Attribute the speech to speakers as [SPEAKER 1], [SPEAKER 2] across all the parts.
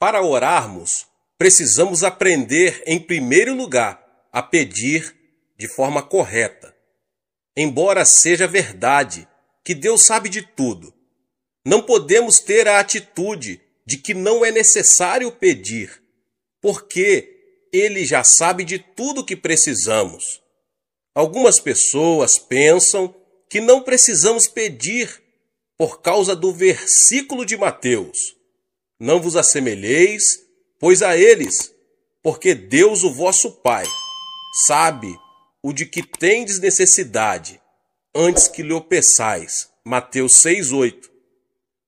[SPEAKER 1] Para orarmos, precisamos aprender, em primeiro lugar, a pedir de forma correta. Embora seja verdade que Deus sabe de tudo, não podemos ter a atitude de que não é necessário pedir, porque Ele já sabe de tudo que precisamos. Algumas pessoas pensam que não precisamos pedir por causa do versículo de Mateus. Não vos assemelheis, pois a eles, porque Deus, o vosso Pai, sabe o de que tendes necessidade, antes que lhe o peçais. Mateus 6:8.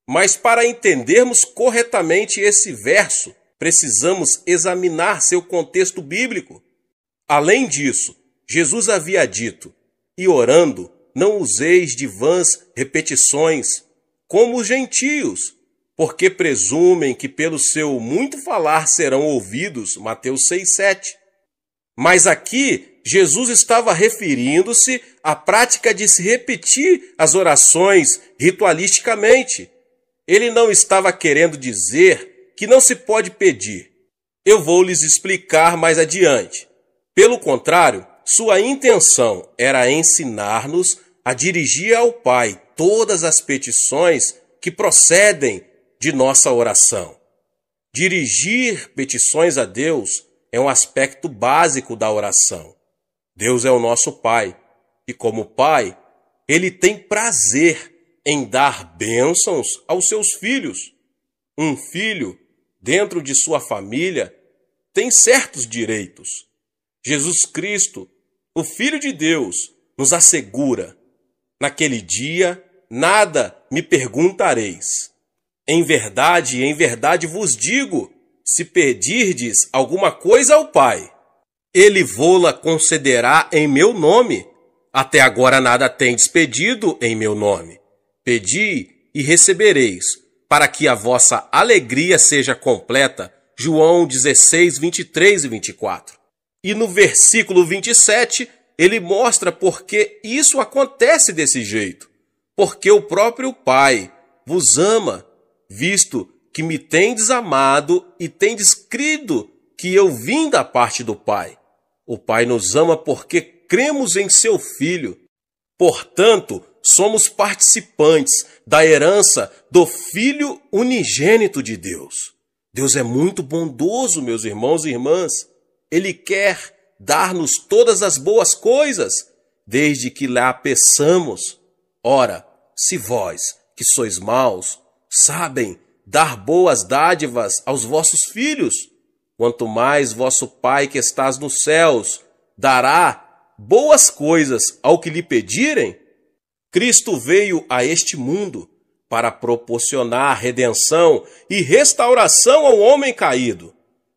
[SPEAKER 1] Mas para entendermos corretamente esse verso, precisamos examinar seu contexto bíblico. Além disso, Jesus havia dito: e orando, não useis de vãs repetições, como os gentios, porque presumem que pelo seu muito falar serão ouvidos. Mateus 6:7. Mas aqui, Jesus estava referindo-se à prática de se repetir as orações ritualisticamente. Ele não estava querendo dizer que não se pode pedir. Eu vou lhes explicar mais adiante. Pelo contrário, sua intenção era ensinar-nos a dirigir ao Pai todas as petições que procedem de nossa oração. Dirigir petições a Deus é um aspecto básico da oração. Deus é o nosso Pai, e como Pai, Ele tem prazer em dar bênçãos aos seus filhos. Um filho, dentro de sua família, tem certos direitos. Jesus Cristo, o Filho de Deus, nos assegura: naquele dia, nada me perguntareis. Em verdade vos digo, se pedirdes alguma coisa ao Pai, Ele vô-la concederá em meu nome. Até agora nada tendes pedido em meu nome. Pedi e recebereis, para que a vossa alegria seja completa. João 16, 23 e 24. E no versículo 27, ele mostra por que isso acontece desse jeito. Porque o próprio Pai vos ama, visto que me tendes amado e tendes crido que eu vim da parte do Pai. O Pai nos ama porque cremos em seu Filho. Portanto, somos participantes da herança do Filho unigênito de Deus. Deus é muito bondoso, meus irmãos e irmãs. Ele quer dar-nos todas as boas coisas, desde que lá peçamos. Ora, se vós, que sois maus, sabem dar boas dádivas aos vossos filhos, quanto mais vosso Pai que estás nos céus dará boas coisas ao que lhe pedirem. Cristo veio a este mundo para proporcionar redenção e restauração ao homem caído.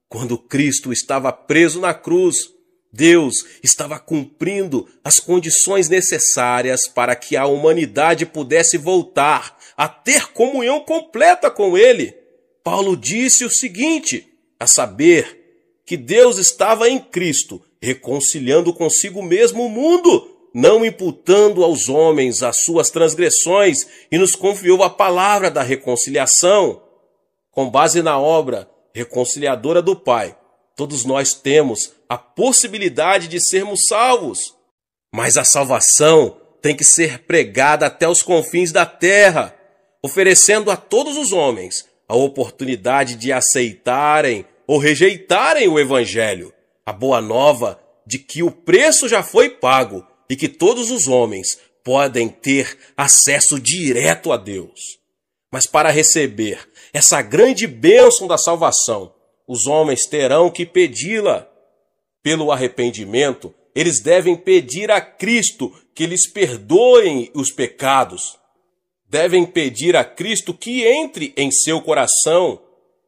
[SPEAKER 1] Quando Cristo estava preso na cruz, Deus estava cumprindo as condições necessárias para que a humanidade pudesse voltar a ter comunhão completa com Ele. Paulo disse o seguinte, a saber, que Deus estava em Cristo, reconciliando consigo mesmo o mundo, não imputando aos homens as suas transgressões, e nos confiou a palavra da reconciliação. Com base na obra reconciliadora do Pai, todos nós temos a possibilidade de sermos salvos. Mas a salvação tem que ser pregada até os confins da terra, oferecendo a todos os homens a oportunidade de aceitarem ou rejeitarem o Evangelho, a boa nova de que o preço já foi pago e que todos os homens podem ter acesso direto a Deus. Mas para receber essa grande bênção da salvação, os homens terão que pedi-la. Pelo arrependimento, eles devem pedir a Cristo que lhes perdoem os pecados. Devem pedir a Cristo que entre em seu coração.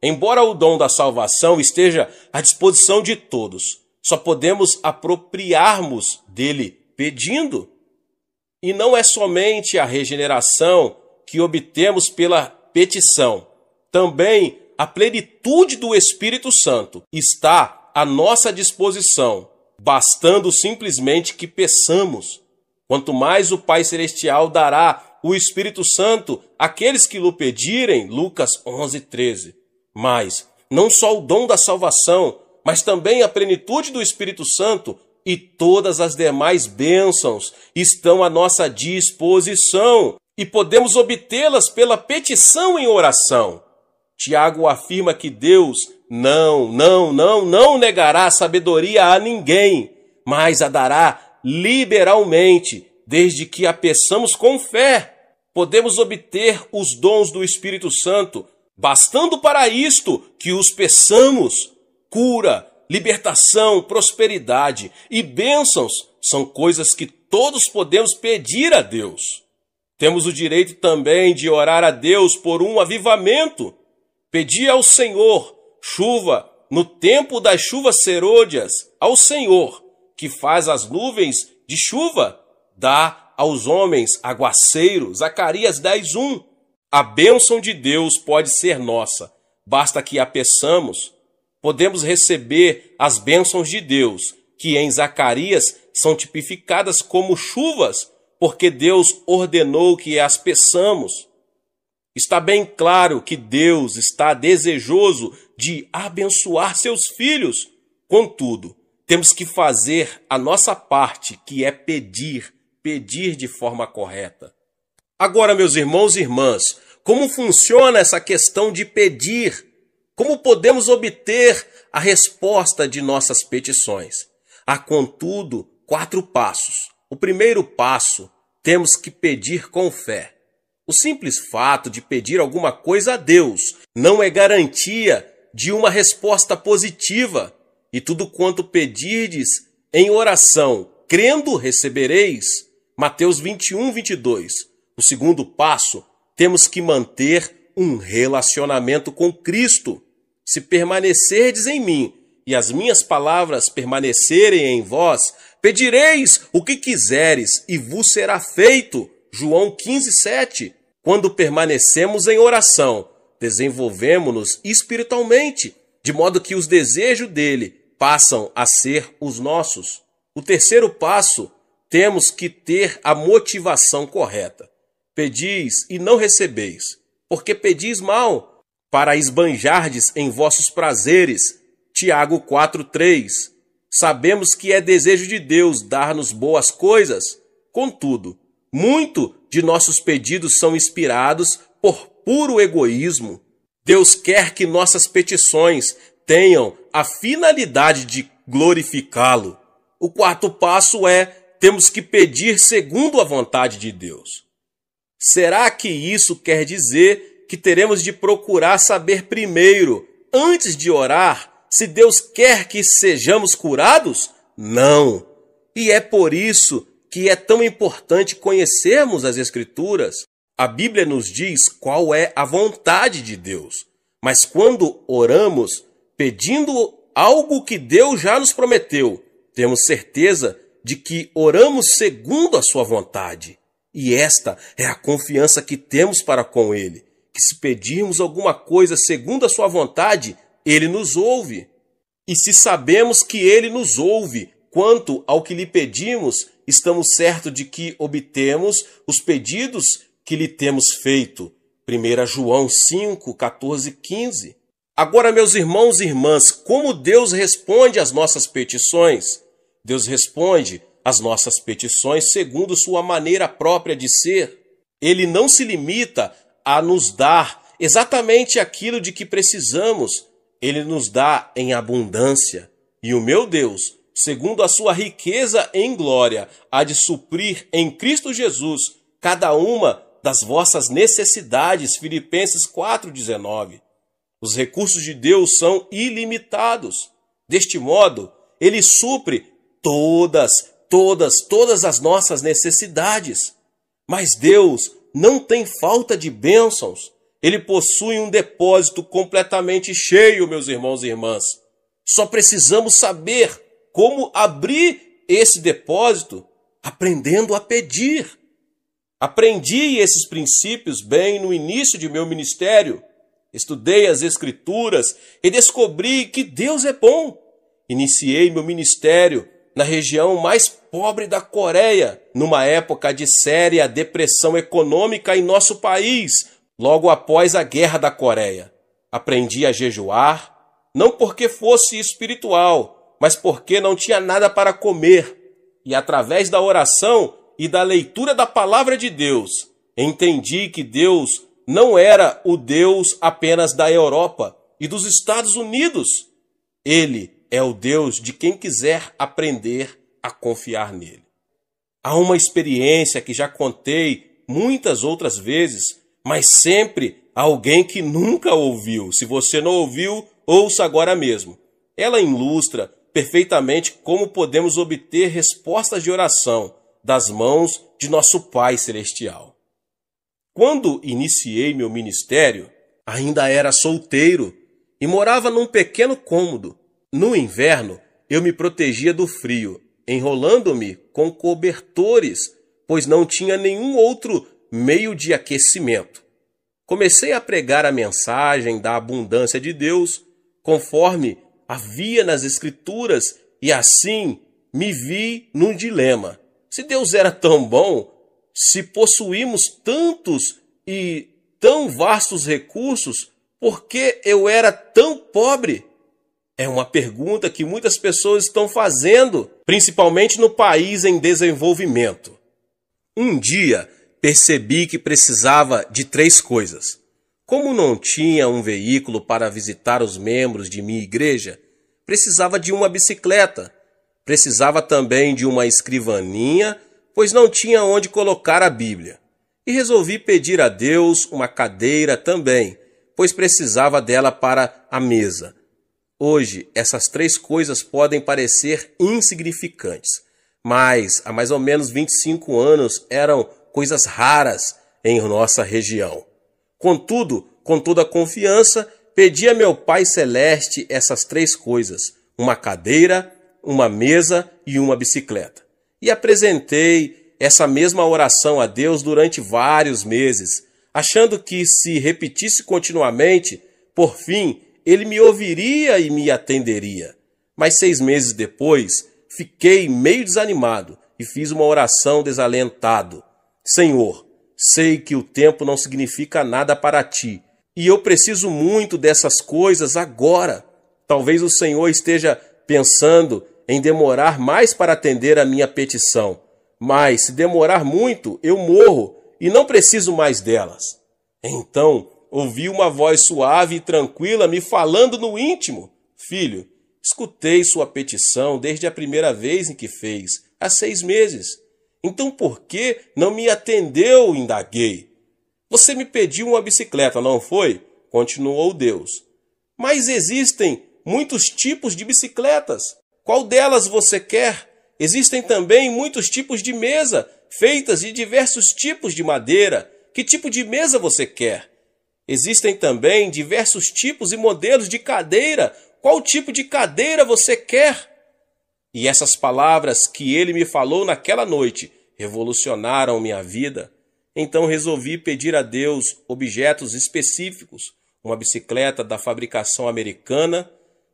[SPEAKER 1] Embora o dom da salvação esteja à disposição de todos, só podemos apropriarmos dele pedindo. E não é somente a regeneração que obtemos pela petição. Também a plenitude do Espírito Santo está à nossa disposição, bastando simplesmente que peçamos. Quanto mais o Pai Celestial dará o Espírito Santo àqueles que lhe pedirem, Lucas 11:13. Mas não só o dom da salvação, mas também a plenitude do Espírito Santo e todas as demais bênçãos estão à nossa disposição e podemos obtê-las pela petição em oração. Tiago afirma que Deus não negará a sabedoria a ninguém, mas a dará liberalmente, desde que a peçamos com fé. Podemos obter os dons do Espírito Santo, bastando para isto que os peçamos. Cura, libertação, prosperidade e bênçãos são coisas que todos podemos pedir a Deus. Temos o direito também de orar a Deus por um avivamento. Pedir ao Senhor chuva no tempo das chuvas serôdias, ao Senhor, que faz as nuvens de chuva, dá aos homens aguaceiro. Zacarias 10:1. A bênção de Deus pode ser nossa, basta que a peçamos. Podemos receber as bênçãos de Deus, que em Zacarias são tipificadas como chuvas, porque Deus ordenou que as peçamos. Está bem claro que Deus está desejoso de abençoar seus filhos. Contudo, temos que fazer a nossa parte, que é pedir de forma correta. Agora, meus irmãos e irmãs, como funciona essa questão de pedir? Como podemos obter a resposta de nossas petições? Há, contudo, 4 passos. O primeiro passo, temos que pedir com fé. O simples fato de pedir alguma coisa a Deus não é garantia de uma resposta positiva. E tudo quanto pedirdes em oração, crendo, recebereis. Mateus 21:22. O segundo passo, temos que manter um relacionamento com Cristo. Se permanecerdes em mim e as minhas palavras permanecerem em vós, pedireis o que quiseres e vos será feito. João 15:7. Quando permanecemos em oração, desenvolvemos-nos espiritualmente, de modo que os desejos dele passam a ser os nossos. O terceiro passo, temos que ter a motivação correta. Pedis e não recebeis, porque pedis mal, para esbanjardes em vossos prazeres. Tiago 4:3. Sabemos que é desejo de Deus dar-nos boas coisas. Contudo, muito de nossos pedidos são inspirados por puro egoísmo. Deus quer que nossas petições tenham a finalidade de glorificá-lo. O quarto passo é, temos que pedir segundo a vontade de Deus. Será que isso quer dizer que teremos de procurar saber primeiro, antes de orar, se Deus quer que sejamos curados? Não. E é por isso que é tão importante conhecermos as Escrituras. A Bíblia nos diz qual é a vontade de Deus. Mas quando oramos, pedindo algo que Deus já nos prometeu, temos certeza de que oramos segundo a sua vontade. E esta é a confiança que temos para com Ele, que se pedirmos alguma coisa segundo a sua vontade, Ele nos ouve. E se sabemos que Ele nos ouve quanto ao que lhe pedimos, estamos certos de que obtemos os pedidos que lhe temos feito. 1 João 5, 14, 15. Agora, meus irmãos e irmãs, como Deus responde às nossas petições? Deus responde às nossas petições segundo sua maneira própria de ser. Ele não se limita a nos dar exatamente aquilo de que precisamos. Ele nos dá em abundância. E o meu Deus, segundo a sua riqueza em glória, há de suprir em Cristo Jesus cada uma das vossas necessidades. Filipenses 4,19. Os recursos de Deus são ilimitados. Deste modo, Ele supre todas as nossas necessidades. Mas Deus não tem falta de bênçãos. Ele possui um depósito completamente cheio, meus irmãos e irmãs. Só precisamos saber como abrir esse depósito, aprendendo a pedir. Aprendi esses princípios bem no início de meu ministério. Estudei as Escrituras e descobri que Deus é bom. Iniciei meu ministério na região mais pobre da Coreia, numa época de séria depressão econômica em nosso país, logo após a Guerra da Coreia. Aprendi a jejuar, não porque fosse espiritual, mas porque não tinha nada para comer. E através da oração e da leitura da palavra de Deus, entendi que Deus não era o Deus apenas da Europa e dos Estados Unidos. Ele é o Deus de quem quiser aprender a confiar nele. Há uma experiência que já contei muitas outras vezes, mas sempre alguém que nunca ouviu. Se você não ouviu, ouça agora mesmo. Ela ilustra perfeitamente como podemos obter respostas de oração das mãos de nosso Pai Celestial. Quando iniciei meu ministério, ainda era solteiro e morava num pequeno cômodo. No inverno, eu me protegia do frio, enrolando-me com cobertores, pois não tinha nenhum outro meio de aquecimento. Comecei a pregar a mensagem da abundância de Deus, conforme havia nas Escrituras, e assim me vi num dilema. Se Deus era tão bom, se possuímos tantos e tão vastos recursos, por que eu era tão pobre? É uma pergunta que muitas pessoas estão fazendo, principalmente no país em desenvolvimento. Um dia, percebi que precisava de 3 coisas. Como não tinha um veículo para visitar os membros de minha igreja, precisava de uma bicicleta. Precisava também de uma escrivaninha, pois não tinha onde colocar a Bíblia. E resolvi pedir a Deus uma cadeira também, pois precisava dela para a mesa. Hoje, essas 3 coisas podem parecer insignificantes, mas há mais ou menos 25 anos eram coisas raras em nossa região. Contudo, com toda confiança, pedi a meu Pai Celeste essas 3 coisas, uma cadeira, uma mesa e uma bicicleta. E apresentei essa mesma oração a Deus durante vários meses, achando que se repetisse continuamente, por fim, Ele me ouviria e me atenderia. Mas 6 meses depois, fiquei meio desanimado e fiz uma oração desalentado. Senhor, sei que o tempo não significa nada para ti, e eu preciso muito dessas coisas agora. Talvez o Senhor esteja pensando em demorar mais para atender a minha petição, mas se demorar muito, eu morro e não preciso mais delas. Então, ouvi uma voz suave e tranquila me falando no íntimo. Filho, escutei sua petição desde a primeira vez em que fez, há 6 meses. Então por que não me atendeu? Indaguei. Você me pediu uma bicicleta, não foi? Continuou Deus. Mas existem muitos tipos de bicicletas. Qual delas você quer? Existem também muitos tipos de mesa, feitas de diversos tipos de madeira. Que tipo de mesa você quer? Existem também diversos tipos e modelos de cadeira. Qual tipo de cadeira você quer? E essas palavras que ele me falou naquela noite revolucionaram minha vida. Então resolvi pedir a Deus objetos específicos, uma bicicleta da fabricação americana,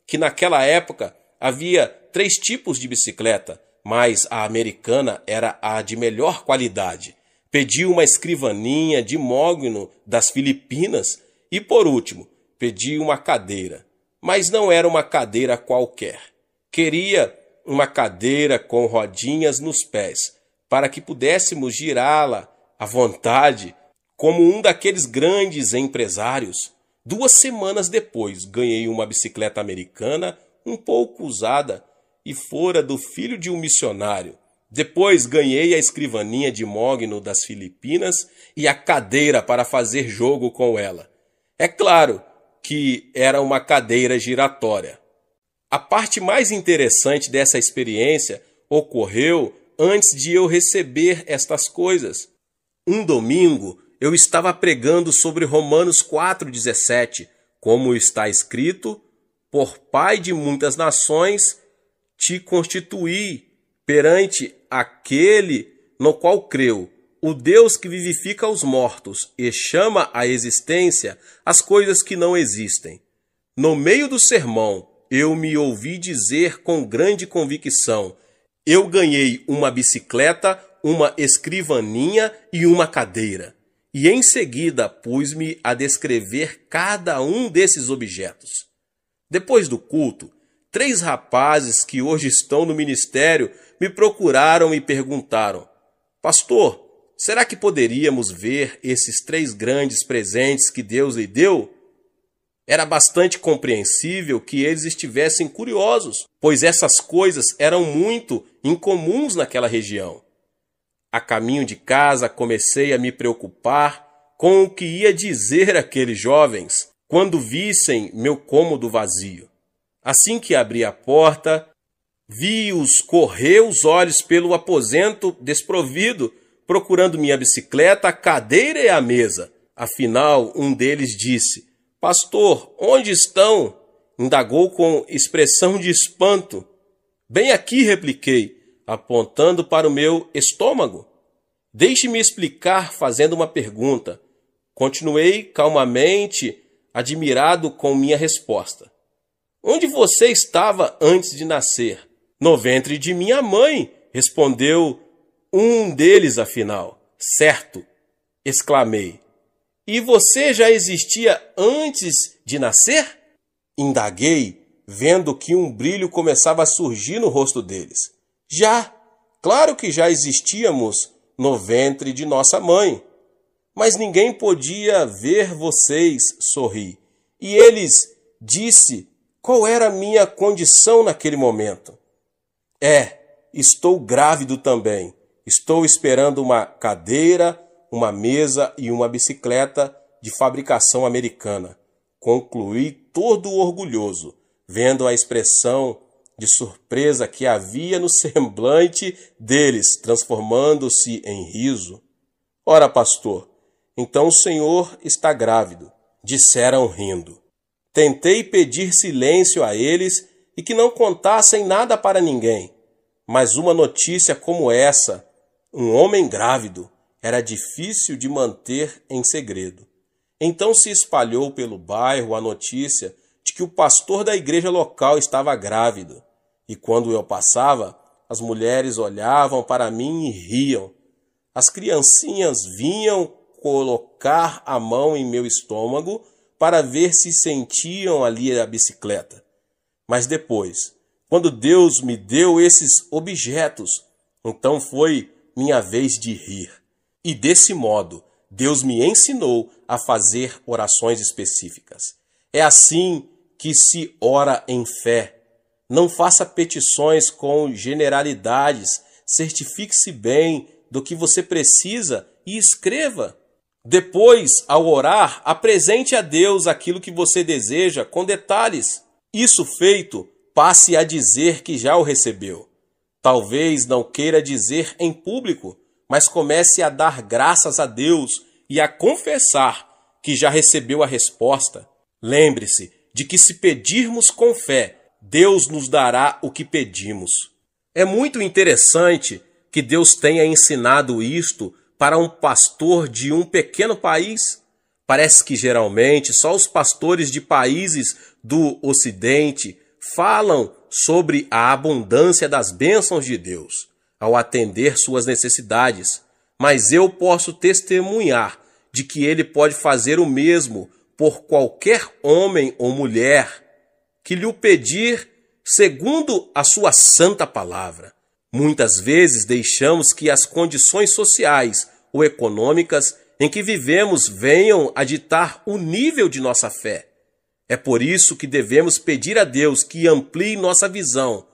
[SPEAKER 1] que naquela época havia 3 tipos de bicicleta, mas a americana era a de melhor qualidade. Pedi uma escrivaninha de mogno das Filipinas e, por último, pedi uma cadeira. Mas não era uma cadeira qualquer. Queria uma cadeira com rodinhas nos pés, para que pudéssemos girá-la à vontade, como um daqueles grandes empresários. 2 semanas depois, ganhei uma bicicleta americana um pouco usada e fora do filho de um missionário. Depois ganhei a escrivaninha de mogno das Filipinas e a cadeira para fazer jogo com ela. É claro que era uma cadeira giratória. A parte mais interessante dessa experiência ocorreu antes de eu receber estas coisas. Um domingo eu estava pregando sobre Romanos 4,17, como está escrito: por pai de muitas nações te constituí perante aquele no qual creu, o Deus que vivifica os mortos e chama à existência as coisas que não existem. No meio do sermão, eu me ouvi dizer com grande convicção: eu ganhei uma bicicleta, uma escrivaninha e uma cadeira. E em seguida pus-me a descrever cada um desses objetos. Depois do culto, 3 rapazes que hoje estão no ministério me procuraram e perguntaram: Pastor, será que poderíamos ver esses 3 grandes presentes que Deus lhe deu? Era bastante compreensível que eles estivessem curiosos, pois essas coisas eram muito incomuns naquela região. A caminho de casa, comecei a me preocupar com o que ia dizer aqueles jovens quando vissem meu cômodo vazio. Assim que abri a porta, vi-os correr os olhos pelo aposento desprovido, procurando minha bicicleta, a cadeira e a mesa. Afinal, um deles disse: Pastor, onde estão? Indagou com expressão de espanto. Bem aqui, repliquei, apontando para o meu estômago. Deixe-me explicar fazendo uma pergunta. Continuei calmamente, admirado com minha resposta. Onde você estava antes de nascer? No ventre de minha mãe, respondeu um deles afinal. Certo, exclamei. E você já existia antes de nascer? Indaguei, vendo que um brilho começava a surgir no rosto deles. Já, claro que já existíamos no ventre de nossa mãe. Mas ninguém podia ver vocês, sorri. E eles disse qual era a minha condição naquele momento. Estou grávido também. Estou esperando uma cadeira, uma mesa e uma bicicleta de fabricação americana. Concluí todo orgulhoso, vendo a expressão de surpresa que havia no semblante deles, transformando-se em riso. Ora, pastor, então o senhor está grávido, disseram rindo. Tentei pedir silêncio a eles e que não contassem nada para ninguém, mas uma notícia como essa, um homem grávido, era difícil de manter em segredo. Então se espalhou pelo bairro a notícia de que o pastor da igreja local estava grávido. E quando eu passava, as mulheres olhavam para mim e riam. As criancinhas vinham colocar a mão em meu estômago para ver se sentiam ali a bicicleta. Mas depois, quando Deus me deu esses objetos, então foi minha vez de rir. E desse modo, Deus me ensinou a fazer orações específicas. É assim que se ora em fé. Não faça petições com generalidades. Certifique-se bem do que você precisa e escreva. Depois, ao orar, apresente a Deus aquilo que você deseja com detalhes. Isso feito, passe a dizer que já o recebeu. Talvez não queira dizer em público, mas comece a dar graças a Deus e a confessar que já recebeu a resposta. Lembre-se de que se pedirmos com fé, Deus nos dará o que pedimos. É muito interessante que Deus tenha ensinado isto para um pastor de um pequeno país. Parece que geralmente só os pastores de países do Ocidente falam sobre a abundância das bênçãos de Deus ao atender suas necessidades, mas eu posso testemunhar de que Ele pode fazer o mesmo por qualquer homem ou mulher que lhe o pedir segundo a sua santa palavra. Muitas vezes deixamos que as condições sociais ou econômicas em que vivemos venham a ditar o nível de nossa fé. É por isso que devemos pedir a Deus que amplie nossa visão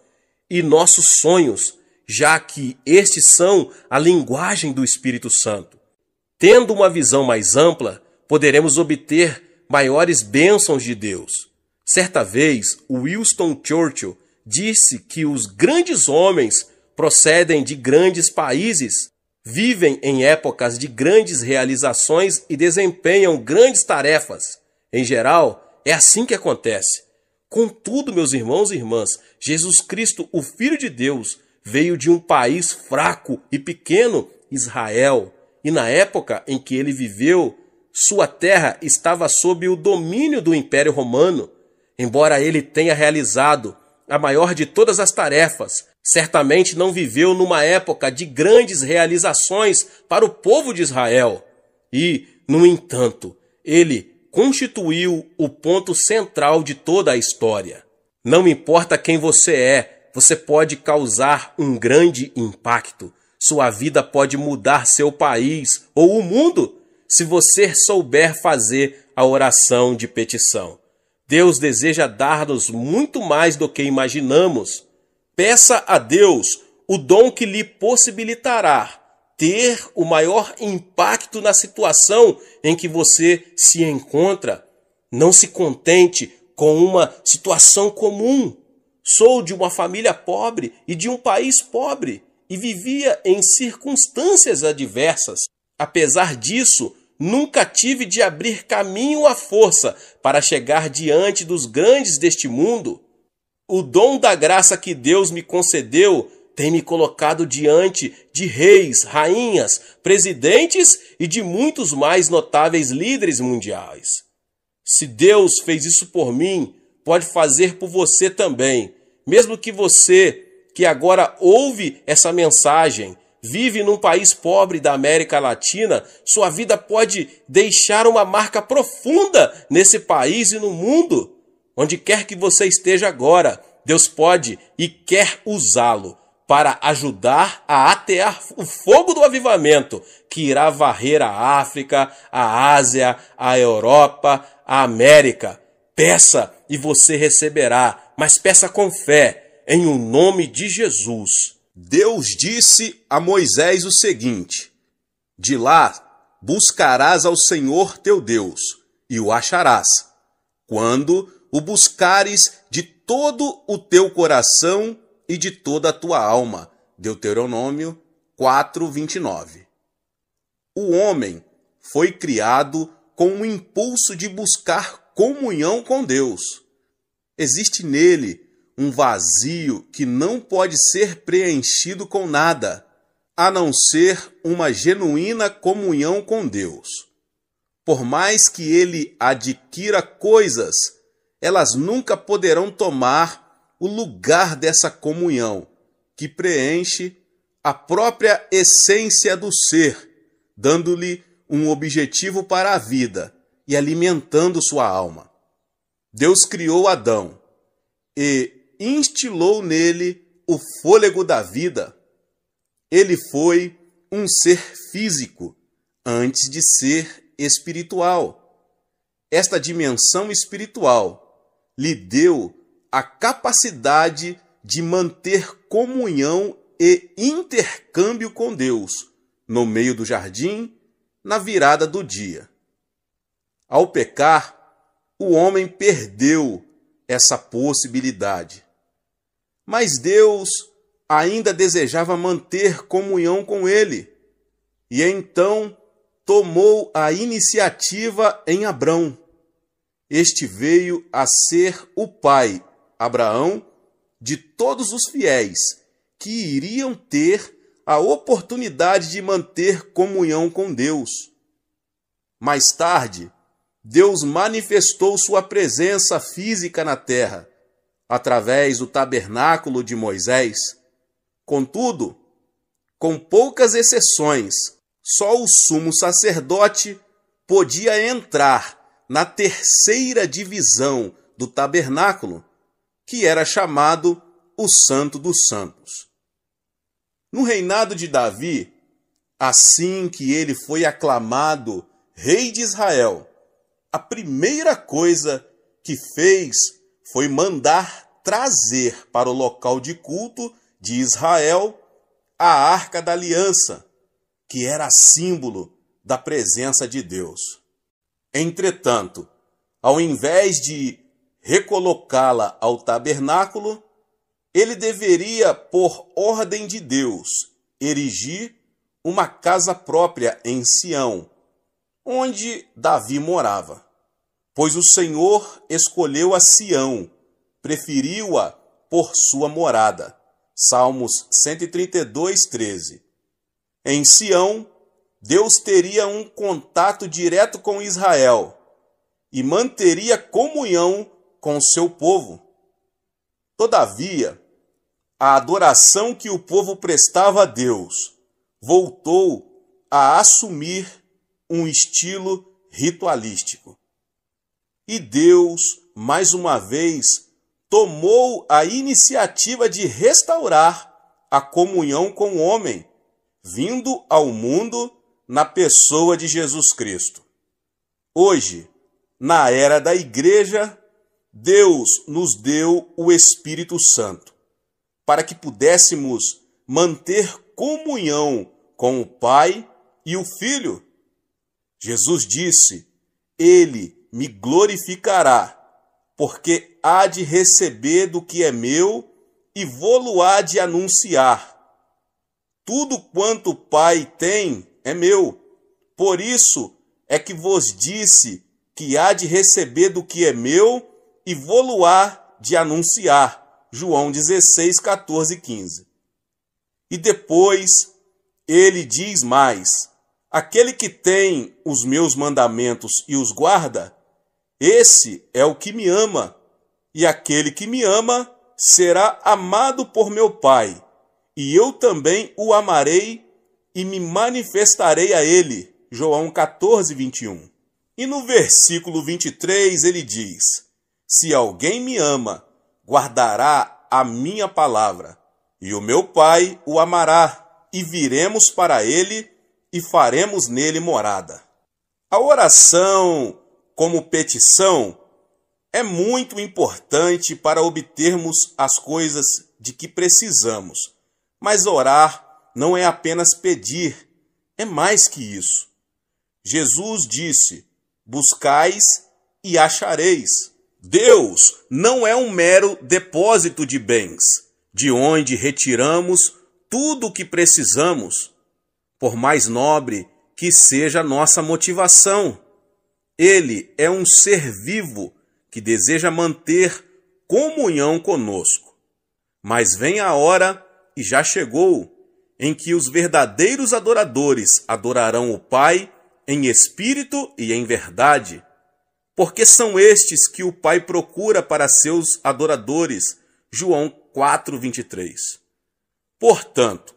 [SPEAKER 1] e nossos sonhos, já que estes são a linguagem do Espírito Santo. Tendo uma visão mais ampla, poderemos obter maiores bênçãos de Deus. Certa vez, Winston Churchill disse que os grandes homens procedem de grandes países, vivem em épocas de grandes realizações e desempenham grandes tarefas. Em geral, é assim que acontece. Contudo, meus irmãos e irmãs, Jesus Cristo, o Filho de Deus, veio de um país fraco e pequeno, Israel, e na época em que ele viveu, sua terra estava sob o domínio do Império Romano. Embora ele tenha realizado a maior de todas as tarefas, certamente não viveu numa época de grandes realizações para o povo de Israel. E, no entanto, ele constituiu o ponto central de toda a história. Não importa quem você é, você pode causar um grande impacto. Sua vida pode mudar seu país ou o mundo se você souber fazer a oração de petição. Deus deseja dar-nos muito mais do que imaginamos. Peça a Deus o dom que lhe possibilitará ter o maior impacto na situação em que você se encontra. Não se contente com uma situação comum. Sou de uma família pobre e de um país pobre e vivia em circunstâncias adversas. Apesar disso, nunca tive de abrir caminho à força para chegar diante dos grandes deste mundo. O dom da graça que Deus me concedeu tem me colocado diante de reis, rainhas, presidentes e de muitos mais notáveis líderes mundiais. Se Deus fez isso por mim, pode fazer por você também. Mesmo que você, que agora ouve essa mensagem, vive num país pobre da América Latina, sua vida pode deixar uma marca profunda nesse país e no mundo. Onde quer que você esteja agora, Deus pode e quer usá-lo para ajudar a atear o fogo do avivamento que irá varrer a África, a Ásia, a Europa, a América. Peça e você receberá, mas peça com fé, em o nome de Jesus.
[SPEAKER 2] Deus disse a Moisés o seguinte: de lá buscarás ao Senhor teu Deus, e o acharás, quando o buscares de todo o teu coração e de toda a tua alma. Deuteronômio 4:29. O homem foi criado com o impulso de buscar comunhão com Deus. Existe nele um vazio que não pode ser preenchido com nada, a não ser uma genuína comunhão com Deus. Por mais que ele adquira coisas, elas nunca poderão tomar o lugar dessa comunhão, que preenche a própria essência do ser, dando-lhe um objetivo para a vida e alimentando sua alma. Deus criou Adão e instilou nele o fôlego da vida. Ele foi um ser físico antes de ser espiritual. Esta dimensão espiritual lhe deu a capacidade de manter comunhão e intercâmbio com Deus no meio do jardim, na virada do dia. Ao pecar, o homem perdeu essa possibilidade. Mas Deus ainda desejava manter comunhão com ele, e então tomou a iniciativa em Abrão. Este veio a ser o pai, Abraão, de todos os fiéis que iriam ter a oportunidade de manter comunhão com Deus. Mais tarde, Deus manifestou sua presença física na terra, através do tabernáculo de Moisés. Contudo, com poucas exceções, só o sumo sacerdote podia entrar na terceira divisão do tabernáculo, que era chamado o Santo dos Santos. No reinado de Davi, assim que ele foi aclamado rei de Israel, a primeira coisa que fez foi mandar trazer para o local de culto de Israel a Arca da Aliança, que era símbolo da presença de Deus. Entretanto, ao invés de recolocá-la ao tabernáculo, ele deveria, por ordem de Deus, erigir uma casa própria em Sião, onde Davi morava. Pois o Senhor escolheu a Sião, preferiu-a por sua morada. Salmos 132:13. Em Sião, Deus teria um contato direto com Israel e manteria comunhão com seu povo. Todavia, a adoração que o povo prestava a Deus voltou a assumir um estilo ritualístico. E Deus, mais uma vez, tomou a iniciativa de restaurar a comunhão com o homem, vindo ao mundo na pessoa de Jesus Cristo. Hoje, na era da Igreja, Deus nos deu o Espírito Santo, para que pudéssemos manter comunhão com o Pai e o Filho. Jesus disse: Ele me glorificará, porque há de receber do que é meu e vou-lo-á de anunciar. Tudo quanto o Pai tem é meu, por isso é que vos disse que há de receber do que é meu e vou-lo-á de anunciar. João 16, 14 e 15. E depois ele diz mais: aquele que tem os meus mandamentos e os guarda, esse é o que me ama, e aquele que me ama será amado por meu Pai, e eu também o amarei e me manifestarei a ele. João 14, 21. E no versículo 23 ele diz: se alguém me ama, guardará a minha palavra, e o meu Pai o amará, e viremos para ele e faremos nele morada. A oração como petição é muito importante para obtermos as coisas de que precisamos. Mas orar não é apenas pedir, é mais que isso. Jesus disse: buscais e achareis. Deus não é um mero depósito de bens, de onde retiramos tudo o que precisamos, por mais nobre que seja a nossa motivação. Ele é um ser vivo que deseja manter comunhão conosco. Mas vem a hora, e já chegou, em que os verdadeiros adoradores adorarão o Pai em espírito e em verdade, porque são estes que o Pai procura para seus adoradores. João 4, 23. Portanto,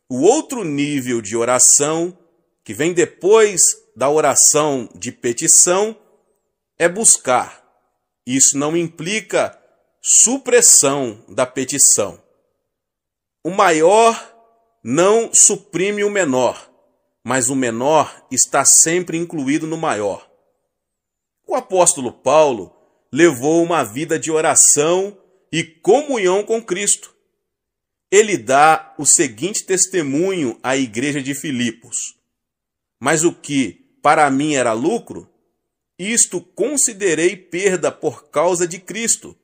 [SPEAKER 2] o outro nível de oração, que vem depois da oração de petição, é buscar. Isso não implica supressão da petição. O maior não suprime o menor, mas o menor está sempre incluído no maior. O apóstolo Paulo levou uma vida de oração e comunhão com Cristo. Ele dá o seguinte testemunho à igreja de Filipos: mas o que para mim era lucro, isto considerei perda por causa de Cristo.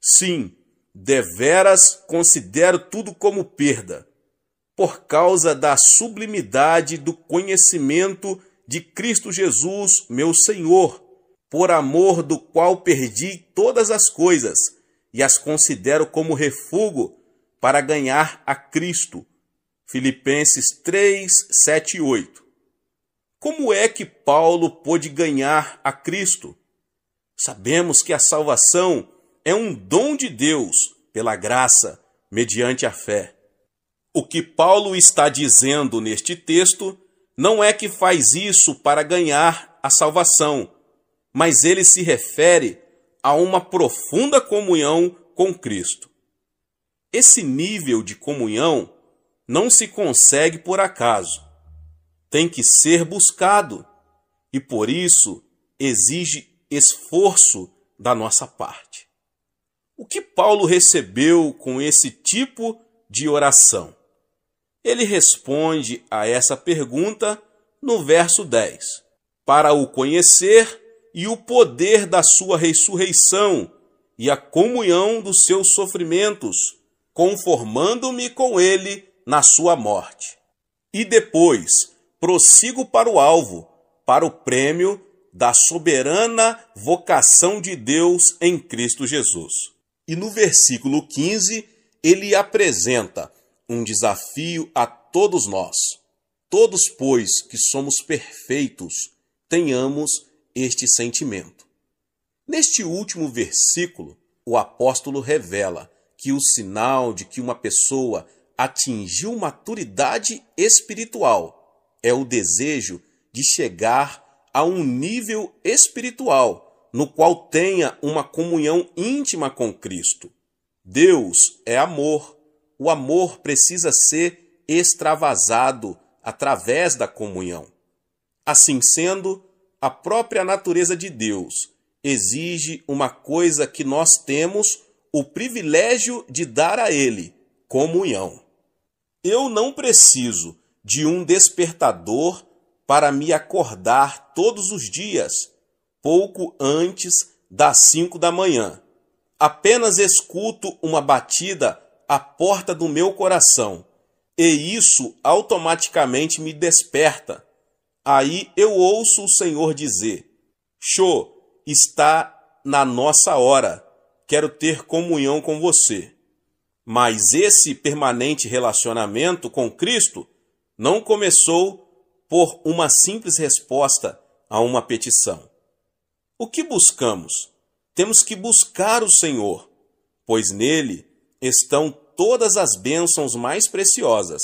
[SPEAKER 2] Sim, deveras considero tudo como perda, por causa da sublimidade do conhecimento de Cristo Jesus, meu Senhor, por amor do qual perdi todas as coisas e as considero como refúgio para ganhar a Cristo. Filipenses 3, 7 e 8. Como é que Paulo pôde ganhar a Cristo? Sabemos que a salvação é um dom de Deus, pela graça, mediante a fé. O que Paulo está dizendo neste texto não é que faz isso para ganhar a salvação, mas ele se refere a uma profunda comunhão com Cristo. Esse nível de comunhão não se consegue por acaso. Tem que ser buscado e, por isso, exige esforço da nossa parte. O que Paulo recebeu com esse tipo de oração? Ele responde a essa pergunta no verso 10. Para o conhecer e o poder da sua ressurreição e a comunhão dos seus sofrimentos, conformando-me com ele na sua morte. E depois prossigo para o alvo, para o prêmio da soberana vocação de Deus em Cristo Jesus. E no versículo 15, ele apresenta um desafio a todos nós. Todos, pois, que somos perfeitos, tenhamos este sentimento. Neste último versículo, o apóstolo revela que o sinal de que uma pessoa atingiu maturidade espiritual é o desejo de chegar a um nível espiritual no qual tenha uma comunhão íntima com Cristo. Deus é amor. O amor precisa ser extravasado através da comunhão. Assim sendo, a própria natureza de Deus exige uma coisa que nós temos o privilégio de dar a Ele: comunhão. Eu não preciso de um despertador para me acordar todos os dias, pouco antes das 5 da manhã. Apenas escuto uma batida à porta do meu coração, e isso automaticamente me desperta. Aí eu ouço o Senhor dizer: Xô, está na nossa hora, quero ter comunhão com você. Mas esse permanente relacionamento com Cristo não começou por uma simples resposta a uma petição. O que buscamos? Temos que buscar o Senhor, pois nele estão todas as bênçãos mais preciosas,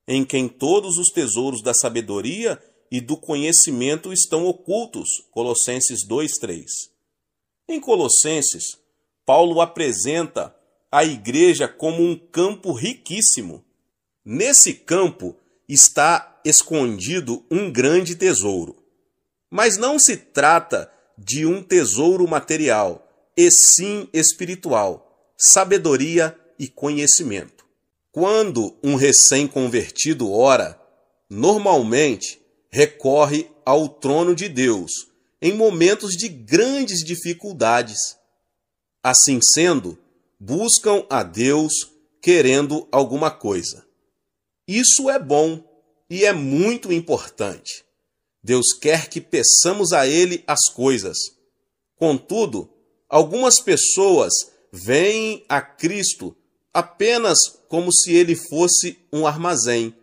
[SPEAKER 2] em quem todos os tesouros da sabedoria e do conhecimento estão ocultos. Colossenses 2:3. Em Colossenses, Paulo apresenta a igreja como um campo riquíssimo. Nesse campo está escondido um grande tesouro. Mas não se trata de um tesouro material, e sim espiritual, sabedoria e conhecimento. Quando um recém-convertido ora, normalmente recorre ao trono de Deus em momentos de grandes dificuldades. Assim sendo, buscam a Deus querendo alguma coisa. Isso é bom e é muito importante. Deus quer que peçamos a Ele as coisas. Contudo, algumas pessoas veem a Cristo apenas como se Ele fosse um armazém,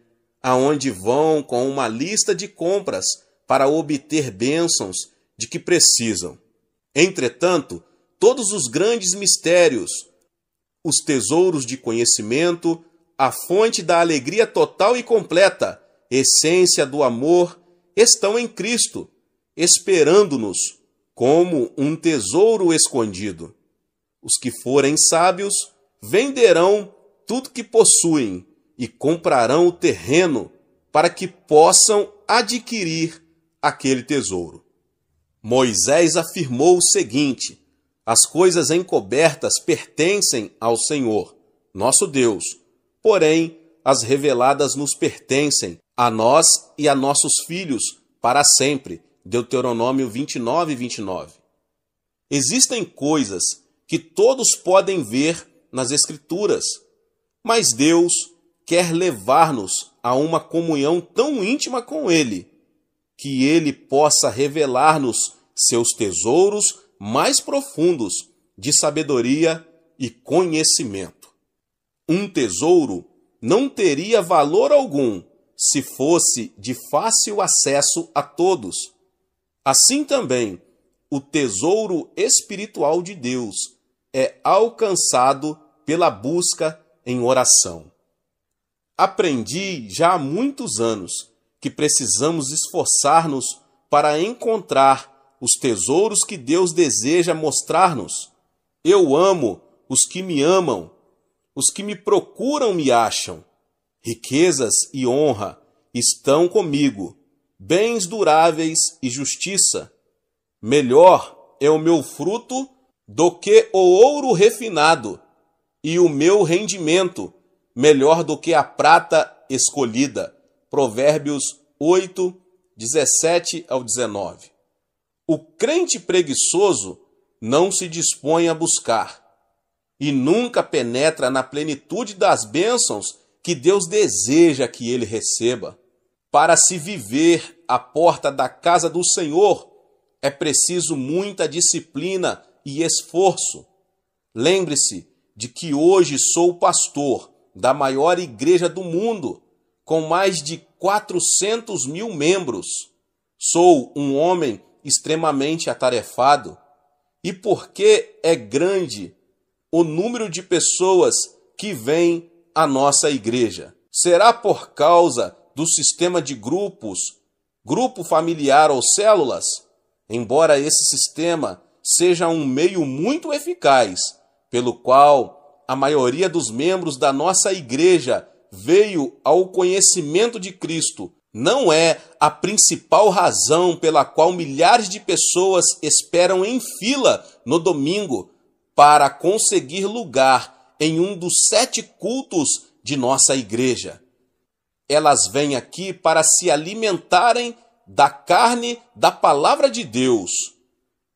[SPEAKER 2] aonde vão com uma lista de compras para obter bênçãos de que precisam. Entretanto, todos os grandes mistérios, os tesouros de conhecimento, a fonte da alegria total e completa, essência do amor, estão em Cristo, esperando-nos como um tesouro escondido. Os que forem sábios venderão tudo que possuem e comprarão o terreno para que possam adquirir aquele tesouro. Moisés afirmou o seguinte: as coisas encobertas pertencem ao Senhor, nosso Deus, porém as reveladas nos pertencem a nós e a nossos filhos para sempre. Deuteronômio 29:29. Existem coisas que todos podem ver nas Escrituras, mas Deus quer levar-nos a uma comunhão tão íntima com Ele, que Ele possa revelar-nos seus tesouros mais profundos de sabedoria e conhecimento. Um tesouro não teria valor algum se fosse de fácil acesso a todos. Assim também, o tesouro espiritual de Deus é alcançado pela busca em oração. Aprendi já há muitos anos que precisamos esforçar-nos para encontrar os tesouros que Deus deseja mostrar-nos. Eu amo os que me amam, os que me procuram me acham. Riquezas e honra estão comigo, bens duráveis e justiça. Melhor é o meu fruto do que o ouro refinado, e o meu rendimento melhor do que a prata escolhida. Provérbios 8, 17 ao 19. O crente preguiçoso não se dispõe a buscar e nunca penetra na plenitude das bênçãos que Deus deseja que ele receba. Para se viver à porta da casa do Senhor, é preciso muita disciplina e esforço. Lembre-se de que hoje sou pastor da maior igreja do mundo, com mais de 400 mil membros. Sou um homem extremamente atarefado. E porque é grande o número de pessoas que vêm à nossa igreja? Será por causa do sistema de grupos, grupo familiar ou células? Embora esse sistema seja um meio muito eficaz, pelo qual a maioria dos membros da nossa igreja veio ao conhecimento de Cristo, não é a principal razão pela qual milhares de pessoas esperam em fila no domingo para conseguir lugar em um dos 7 cultos de nossa igreja. Elas vêm aqui para se alimentarem da carne da palavra de Deus.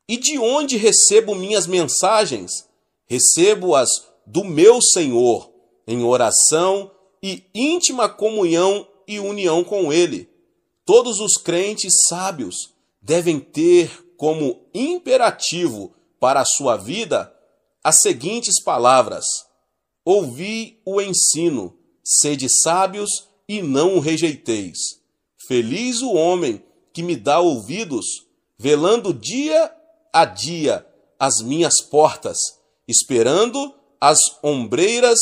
[SPEAKER 2] E de onde recebo minhas mensagens? Recebo-as do meu Senhor, em oração e íntima comunhão e união com Ele. Todos os crentes sábios devem ter como imperativo para a sua vida as seguintes palavras: ouvi o ensino, sede sábios e não o rejeiteis. Feliz o homem que me dá ouvidos, velando dia a dia as minhas portas, esperando as ombreiras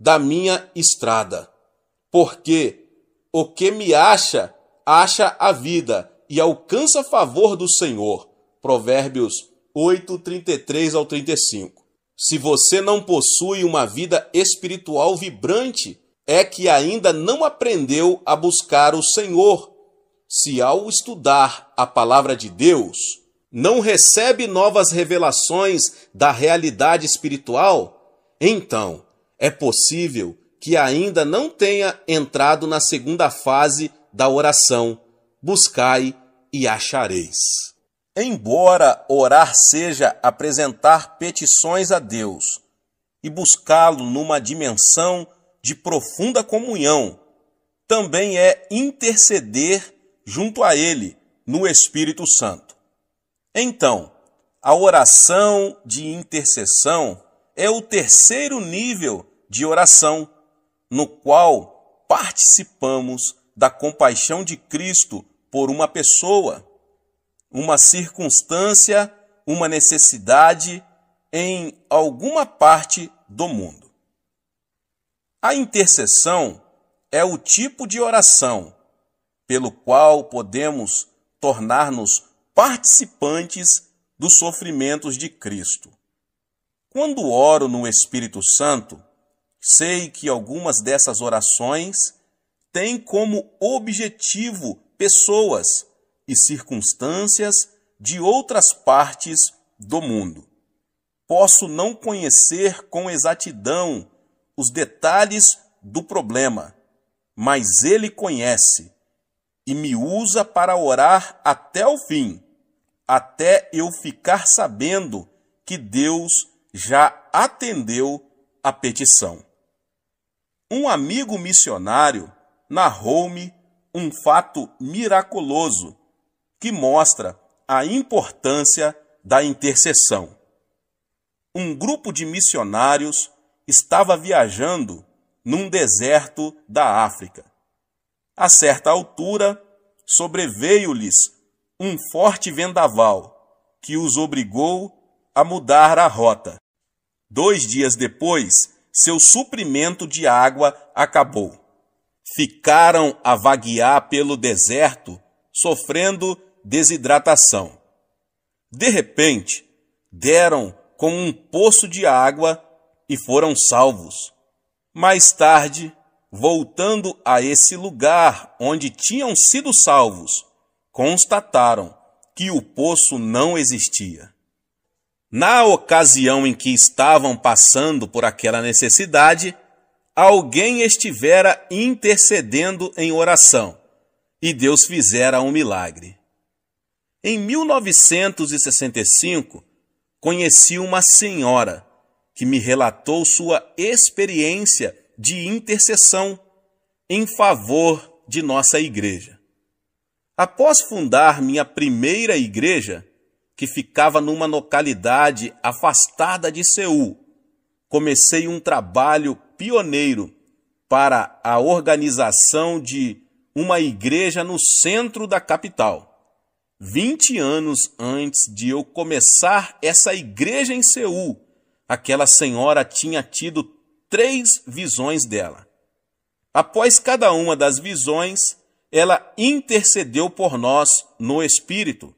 [SPEAKER 2] da minha estrada. Porque o que me acha a vida e alcança favor do Senhor. Provérbios 8, 33 ao 35. Se você não possui uma vida espiritual vibrante, é que ainda não aprendeu a buscar o Senhor. Se ao estudar a palavra de Deus, não recebe novas revelações da realidade espiritual, então é possível que ainda não tenha entrado na segunda fase da oração: buscai e achareis. Embora orar seja apresentar petições a Deus e buscá-lo numa dimensão de profunda comunhão, também é interceder junto a Ele no Espírito Santo. Então, a oração de intercessão é o terceiro nível de oração, no qual participamos da compaixão de Cristo por uma pessoa, uma circunstância, uma necessidade em alguma parte do mundo. A intercessão é o tipo de oração pelo qual podemos tornar-nos participantes dos sofrimentos de Cristo. Quando oro no Espírito Santo, sei que algumas dessas orações têm como objetivo pessoas e circunstâncias de outras partes do mundo. Posso não conhecer com exatidão os detalhes do problema, mas Ele conhece e me usa para orar até o fim, até eu ficar sabendo que Deus já atendeu a petição. Um amigo missionário narrou-me um fato miraculoso que mostra a importância da intercessão. Um grupo de missionários estava viajando num deserto da África. A certa altura, sobreveio-lhes um forte vendaval que os obrigou a mudar a rota. 2 dias depois, seu suprimento de água acabou. Ficaram a vaguear pelo deserto, sofrendo desidratação. De repente, deram com um poço de água e foram salvos. Mais tarde, voltando a esse lugar onde tinham sido salvos, constataram que o poço não existia. Na ocasião em que estavam passando por aquela necessidade, alguém estivera intercedendo em oração e Deus fizera um milagre. Em 1965, conheci uma senhora que me relatou sua experiência de intercessão em favor de nossa igreja. Após fundar minha primeira igreja, que ficava numa localidade afastada de Seul, comecei um trabalho pioneiro para a organização de uma igreja no centro da capital. 20 anos antes de eu começar essa igreja em Seul, aquela senhora tinha tido 3 visões dela. Após cada uma das visões, ela intercedeu por nós no Espírito.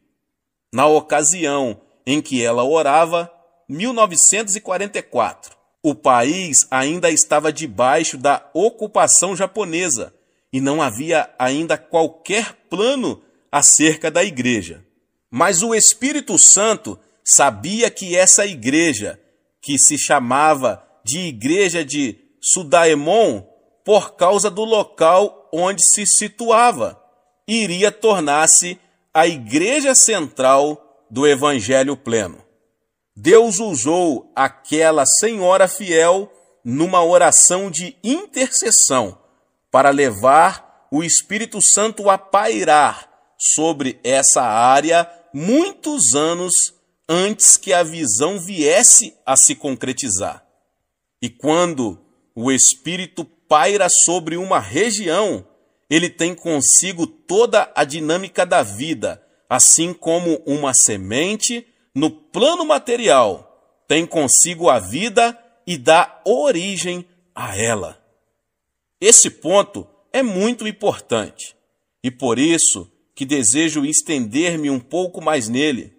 [SPEAKER 2] Na ocasião em que ela orava, 1944. O país ainda estava debaixo da ocupação japonesa e não havia ainda qualquer plano acerca da igreja. Mas o Espírito Santo sabia que essa igreja, que se chamava de Igreja de Sudaemon, por causa do local onde se situava, iria tornar-se a igreja central do Evangelho pleno. Deus usou aquela senhora fiel numa oração de intercessão para levar o Espírito Santo a pairar sobre essa área muitos anos antes que a visão viesse a se concretizar. E quando o Espírito paira sobre uma região, ele tem consigo toda a dinâmica da vida, assim como uma semente, no plano material, tem consigo a vida e dá origem a ela. Esse ponto é muito importante, e por isso que desejo estender-me um pouco mais nele.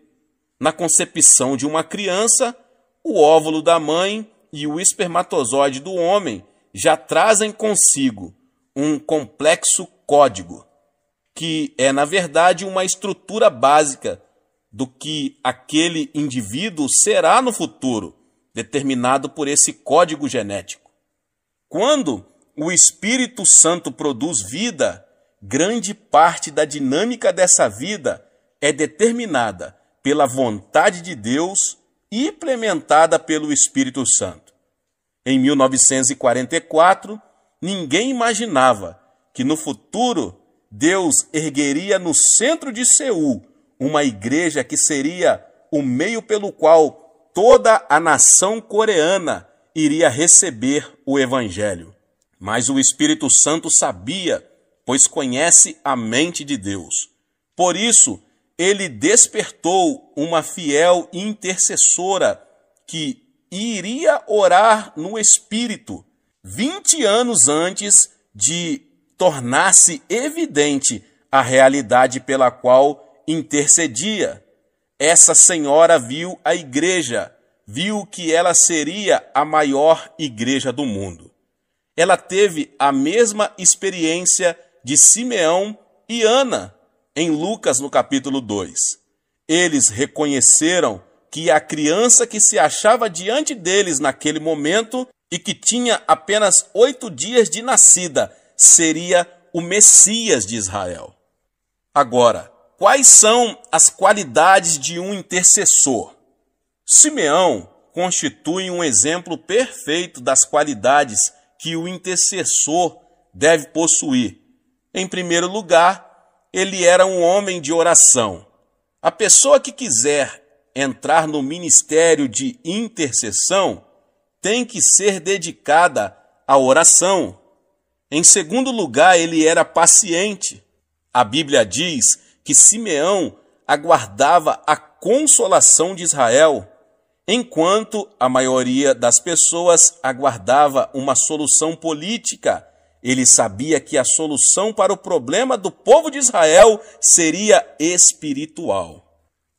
[SPEAKER 2] Na concepção de uma criança, o óvulo da mãe e o espermatozoide do homem já trazem consigo um complexo código, que é, na verdade, uma estrutura básica do que aquele indivíduo será no futuro, determinado por esse código genético. Quando o Espírito Santo produz vida, grande parte da dinâmica dessa vida é determinada pela vontade de Deus e implementada pelo Espírito Santo. Em 1944, ninguém imaginava que no futuro Deus ergueria no centro de Seul uma igreja que seria o meio pelo qual toda a nação coreana iria receber o Evangelho. Mas o Espírito Santo sabia, pois conhece a mente de Deus. Por isso, ele despertou uma fiel intercessora que iria orar no Espírito 20 anos antes de tornar-se evidente a realidade pela qual intercedia. Essa senhora viu a igreja, viu que ela seria a maior igreja do mundo. Ela teve a mesma experiência de Simeão e Ana, em Lucas, no capítulo 2. Eles reconheceram que a criança que se achava diante deles naquele momento e que tinha apenas 8 dias de nascida seria o Messias de Israel. Agora, quais são as qualidades de um intercessor? Simeão constitui um exemplo perfeito das qualidades que o intercessor deve possuir. Em primeiro lugar, ele era um homem de oração. A pessoa que quiser entrar no ministério de intercessão tem que ser dedicada à oração. Em segundo lugar, ele era paciente. A Bíblia diz que Simeão aguardava a consolação de Israel, enquanto a maioria das pessoas aguardava uma solução política. Ele sabia que a solução para o problema do povo de Israel seria espiritual.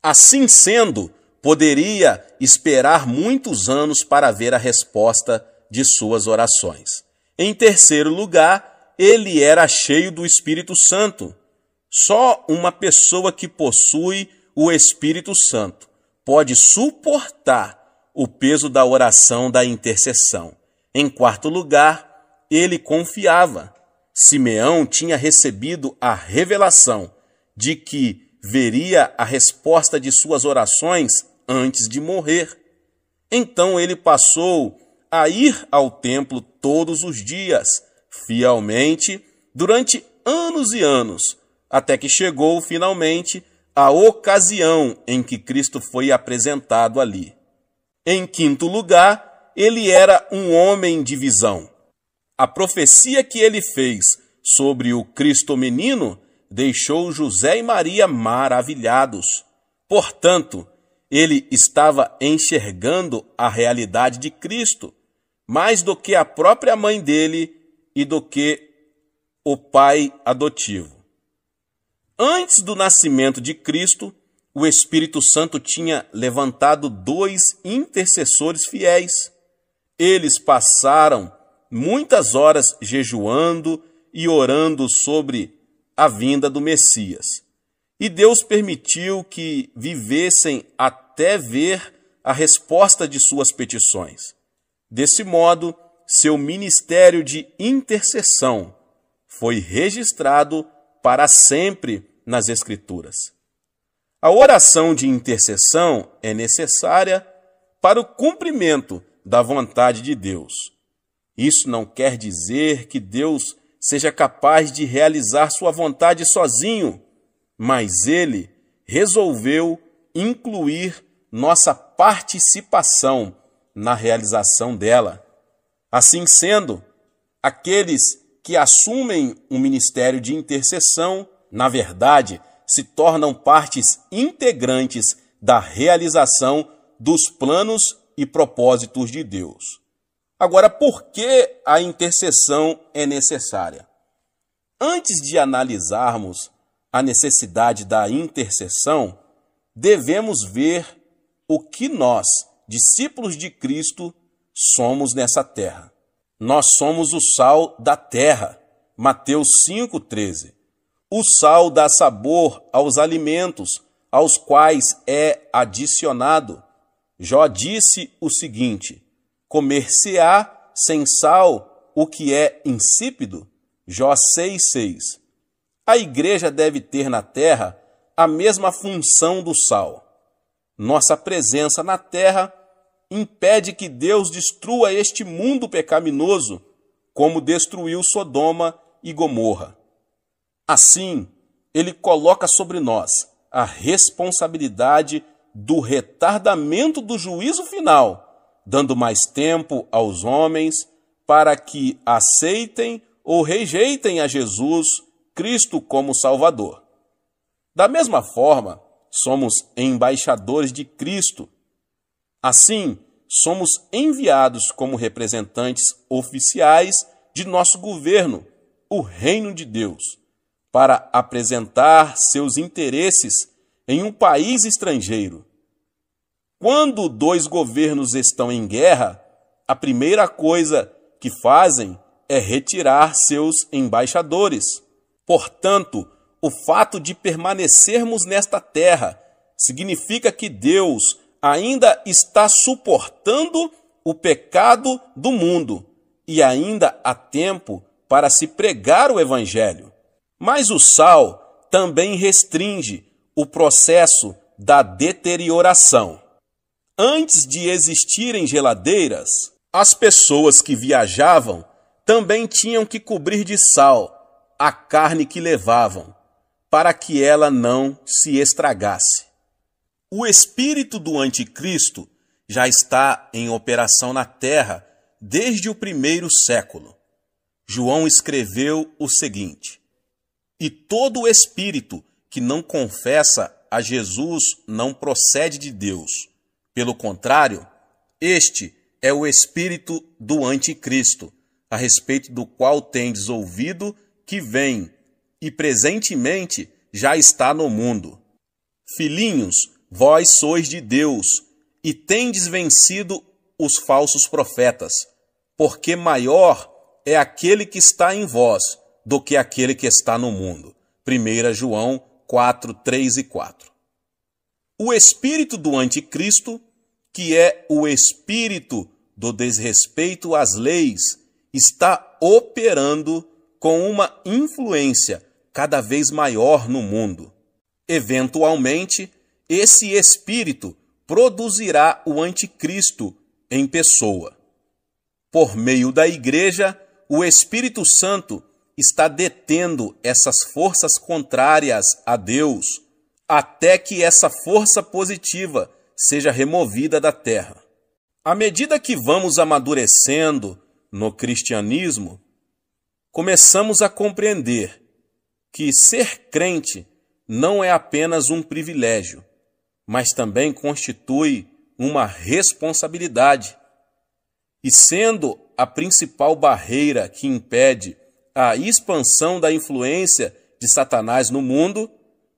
[SPEAKER 2] Assim sendo, poderia esperar muitos anos para ver a resposta de suas orações. Em terceiro lugar, ele era cheio do Espírito Santo. Só uma pessoa que possui o Espírito Santo pode suportar o peso da oração da intercessão. Em quarto lugar, ele confiava. Simeão tinha recebido a revelação de que veria a resposta de suas orações antes de morrer. Então ele passou a ir ao templo todos os dias, fielmente, durante anos e anos, até que chegou finalmente a ocasião em que Cristo foi apresentado ali. Em quinto lugar, ele era um homem de visão. A profecia que ele fez sobre o Cristo menino deixou José e Maria maravilhados. Portanto, ele estava enxergando a realidade de Cristo, mais do que a própria mãe dele e do que o pai adotivo. Antes do nascimento de Cristo, o Espírito Santo tinha levantado 2 intercessores fiéis. Eles passaram muitas horas jejuando e orando sobre a vinda do Messias. E Deus permitiu que vivessem até ver a resposta de suas petições. Desse modo, seu ministério de intercessão foi registrado para sempre nas Escrituras. A oração de intercessão é necessária para o cumprimento da vontade de Deus. Isso não quer dizer que Deus seja capaz de realizar sua vontade sozinho, mas Ele resolveu incluir nossa participação na realização dela. Assim sendo, aqueles que assumem um ministério de intercessão, na verdade, se tornam partes integrantes da realização dos planos e propósitos de Deus. Agora, por que a intercessão é necessária? Antes de analisarmos a necessidade da intercessão, devemos ver o que nós, discípulos de Cristo, somos nessa terra. Nós somos o sal da terra. Mateus 5,13. O sal dá sabor aos alimentos, aos quais é adicionado. Jó disse o seguinte: comer-se-á sem sal o que é insípido? Jó 6,6. A igreja deve ter na terra a mesma função do sal. Nossa presença na terra impede que Deus destrua este mundo pecaminoso, como destruiu Sodoma e Gomorra. Assim, Ele coloca sobre nós a responsabilidade do retardamento do juízo final, dando mais tempo aos homens para que aceitem ou rejeitem a Jesus Cristo como Salvador. Da mesma forma, somos embaixadores de Cristo. Assim, somos enviados como representantes oficiais de nosso governo, o Reino de Deus, para apresentar seus interesses em um país estrangeiro. Quando 2 governos estão em guerra, a primeira coisa que fazem é retirar seus embaixadores. Portanto, o fato de permanecermos nesta terra significa que Deus ainda está suportando o pecado do mundo e ainda há tempo para se pregar o Evangelho. Mas o sal também restringe o processo da deterioração. Antes de existirem geladeiras, as pessoas que viajavam também tinham que cobrir de sal a carne que levavam, para que ela não se estragasse. O espírito do anticristo já está em operação na terra desde o 1º século. João escreveu o seguinte: e todo espírito que não confessa a Jesus não procede de Deus. Pelo contrário, este é o espírito do anticristo, a respeito do qual tendes ouvido que vem, e presentemente já está no mundo. Filhinhos, vós sois de Deus, e tendes vencido os falsos profetas, porque maior é aquele que está em vós do que aquele que está no mundo. 1 João 4, 3 e 4. O espírito do anticristo, que é o espírito do desrespeito às leis, está operando com uma influência cada vez maior no mundo. Eventualmente, esse espírito produzirá o anticristo em pessoa. Por meio da igreja, o Espírito Santo está detendo essas forças contrárias a Deus, até que essa força positiva seja removida da terra. À medida que vamos amadurecendo no cristianismo, começamos a compreender que ser crente não é apenas um privilégio, mas também constitui uma responsabilidade. E sendo a principal barreira que impede a expansão da influência de Satanás no mundo,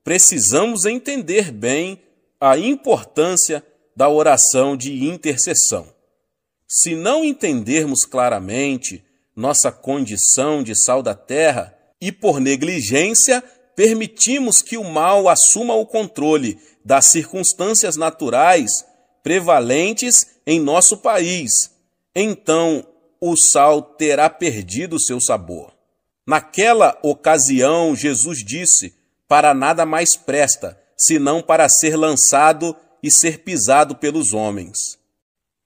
[SPEAKER 2] precisamos entender bem a importância da oração de intercessão. Se não entendermos claramente nossa condição de sal da terra e, por negligência, permitimos que o mal assuma o controle das circunstâncias naturais prevalentes em nosso país, então o sal terá perdido seu sabor. Naquela ocasião, Jesus disse: para nada mais presta, senão para ser lançado e ser pisado pelos homens.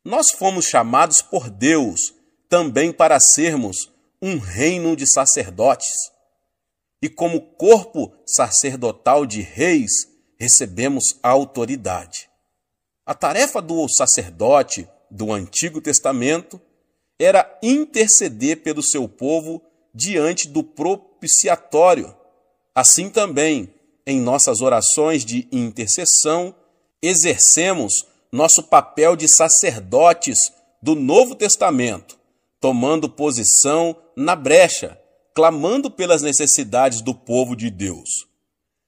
[SPEAKER 2] Nós fomos chamados por Deus também para sermos um reino de sacerdotes. E como corpo sacerdotal de reis, recebemos a autoridade. A tarefa do sacerdote do Antigo Testamento era interceder pelo seu povo diante do propiciatório. Assim também, em nossas orações de intercessão, exercemos nosso papel de sacerdotes do Novo Testamento, tomando posição na brecha, clamando pelas necessidades do povo de Deus.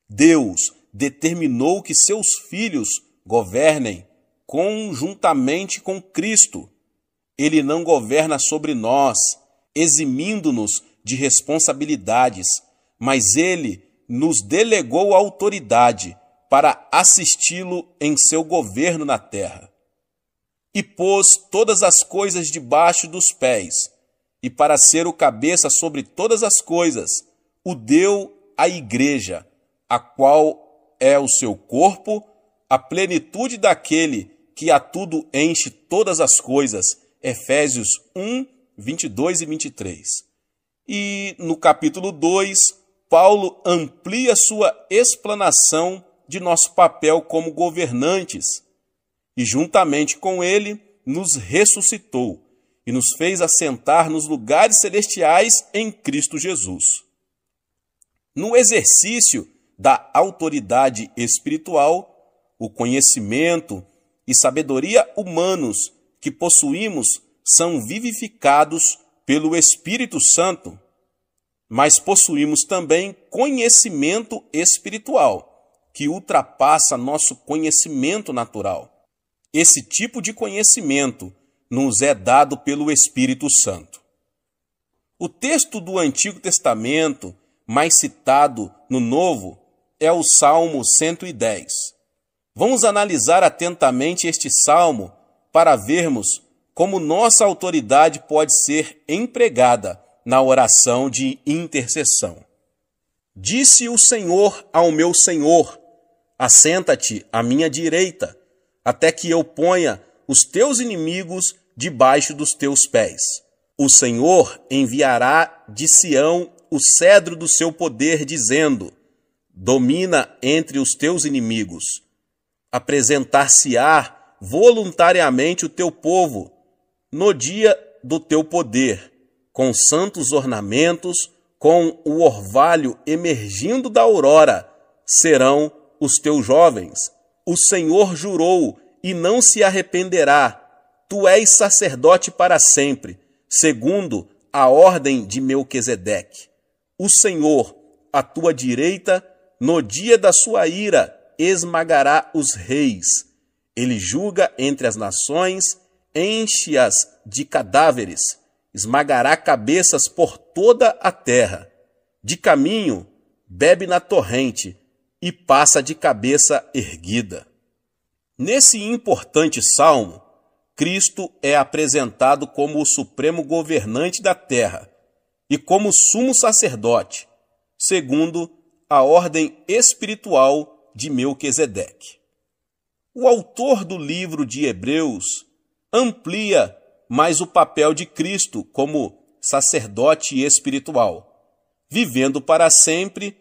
[SPEAKER 2] Deus determinou que seus filhos governem conjuntamente com Cristo. Ele não governa sobre nós, eximindo-nos de responsabilidades, mas ele nos delegou a autoridade para assisti-lo em seu governo na terra. E pôs todas as coisas debaixo dos pés, e para ser o cabeça sobre todas as coisas, o deu à igreja, a qual é o seu corpo, a plenitude daquele que a tudo enche todas as coisas. Efésios 1, 22 e 23. E no capítulo 2, Paulo amplia sua explanação de nosso papel como governantes, e juntamente com ele nos ressuscitou e nos fez assentar nos lugares celestiais em Cristo Jesus. No exercício da autoridade espiritual, o conhecimento e sabedoria humanos que possuímos são vivificados pelo Espírito Santo, mas possuímos também conhecimento espiritual, que ultrapassa nosso conhecimento natural. Esse tipo de conhecimento nos é dado pelo Espírito Santo. O texto do Antigo Testamento mais citado no Novo é o Salmo 110. Vamos analisar atentamente este salmo para vermos como nossa autoridade pode ser empregada na oração de intercessão. Disse o Senhor ao meu Senhor: assenta-te à minha direita, até que eu ponha os teus inimigos debaixo dos teus pés. O Senhor enviará de Sião o cedro do seu poder, dizendo: domina entre os teus inimigos. Apresentar-se-á voluntariamente o teu povo no dia do teu poder, com santos ornamentos, com o orvalho emergindo da aurora, serão os teus jovens. O Senhor jurou e não se arrependerá. Tu és sacerdote para sempre, segundo a ordem de Melquisedeque. O Senhor, à tua direita, no dia da sua ira, esmagará os reis. Ele julga entre as nações, enche-as de cadáveres, esmagará cabeças por toda a terra. De caminho, bebe na torrente e passa de cabeça erguida. Nesse importante salmo, Cristo é apresentado como o supremo governante da terra e como sumo sacerdote, segundo a ordem espiritual de Melquisedeque. O autor do livro de Hebreus amplia mais o papel de Cristo como sacerdote espiritual, vivendo para sempre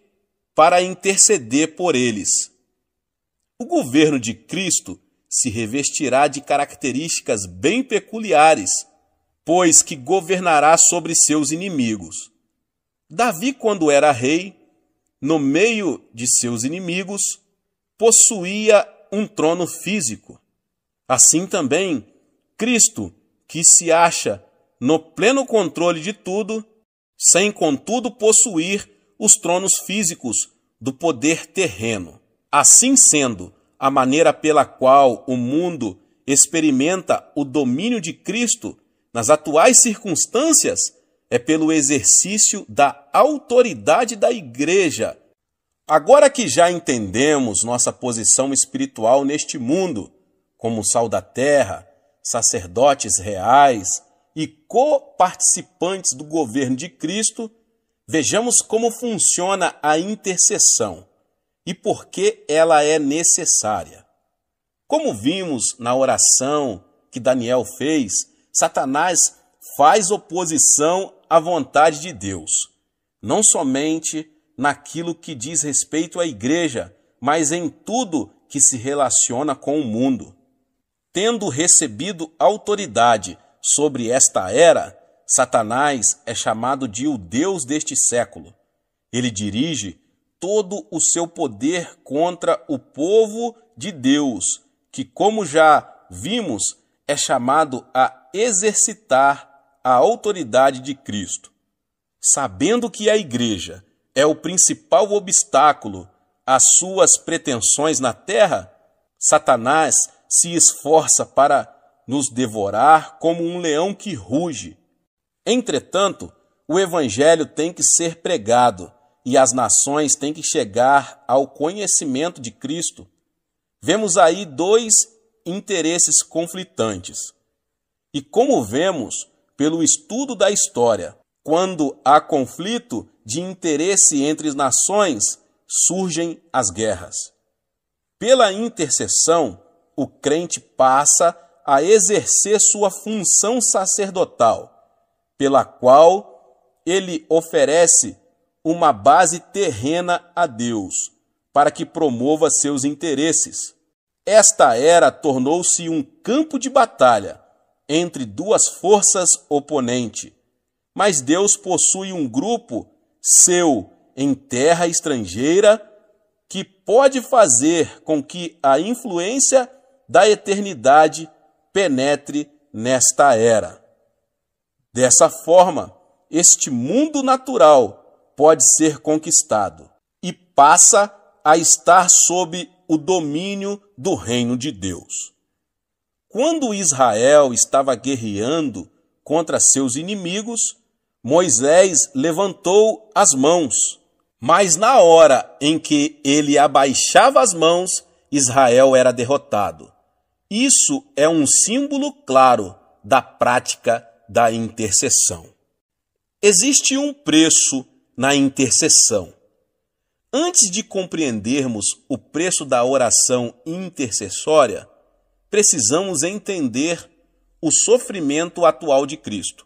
[SPEAKER 2] para interceder por eles. O governo de Cristo se revestirá de características bem peculiares, pois que governará sobre seus inimigos. Davi, quando era rei, no meio de seus inimigos, possuía um trono físico. Assim também, Cristo, que se acha no pleno controle de tudo, sem contudo possuir os tronos físicos do poder terreno. Assim sendo, a maneira pela qual o mundo experimenta o domínio de Cristo nas atuais circunstâncias é pelo exercício da autoridade da Igreja. Agora que já entendemos nossa posição espiritual neste mundo, como sal da terra, sacerdotes reais e coparticipantes do governo de Cristo, vejamos como funciona a intercessão e por que ela é necessária. Como vimos na oração que Daniel fez, Satanás faz oposição à vontade de Deus, não somente naquilo que diz respeito à igreja, mas em tudo que se relaciona com o mundo. Tendo recebido autoridade sobre esta era, Satanás é chamado de o Deus deste século. Ele dirige todo o seu poder contra o povo de Deus, que, como já vimos, é chamado a exercitar a autoridade de Cristo. Sabendo que a igreja é o principal obstáculo às suas pretensões na terra, Satanás se esforça para nos devorar como um leão que ruge. Entretanto, o evangelho tem que ser pregado e as nações têm que chegar ao conhecimento de Cristo. Vemos aí dois interesses conflitantes. E como vemos pelo estudo da história, quando há conflito de interesse entre as nações, surgem as guerras. Pela intercessão, o crente passa a exercer sua função sacerdotal, pela qual ele oferece uma base terrena a Deus, para que promova seus interesses. Esta era tornou-se um campo de batalha entre duas forças oponentes, mas Deus possui um grupo seu em terra estrangeira que pode fazer com que a influência da eternidade penetre nesta era. Dessa forma, este mundo natural pode ser conquistado e passa a estar sob o domínio do reino de Deus. Quando Israel estava guerreando contra seus inimigos, Moisés levantou as mãos, mas na hora em que ele abaixava as mãos, Israel era derrotado. Isso é um símbolo claro da prática da intercessão. Existe um preço na intercessão. Antes de compreendermos o preço da oração intercessória, precisamos entender o sofrimento atual de Cristo.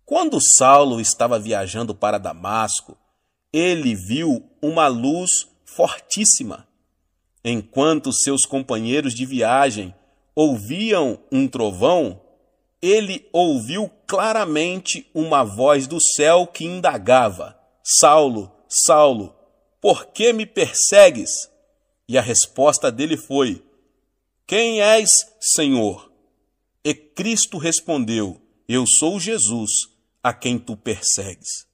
[SPEAKER 2] Quando Saulo estava viajando para Damasco, ele viu uma luz fortíssima. Enquanto seus companheiros de viagem ouviam um trovão, ele ouviu claramente uma voz do céu que indagava: Saulo, Saulo, por que me persegues? E a resposta dele foi: Quem és, Senhor? E Cristo respondeu: Eu sou Jesus, a quem tu persegues.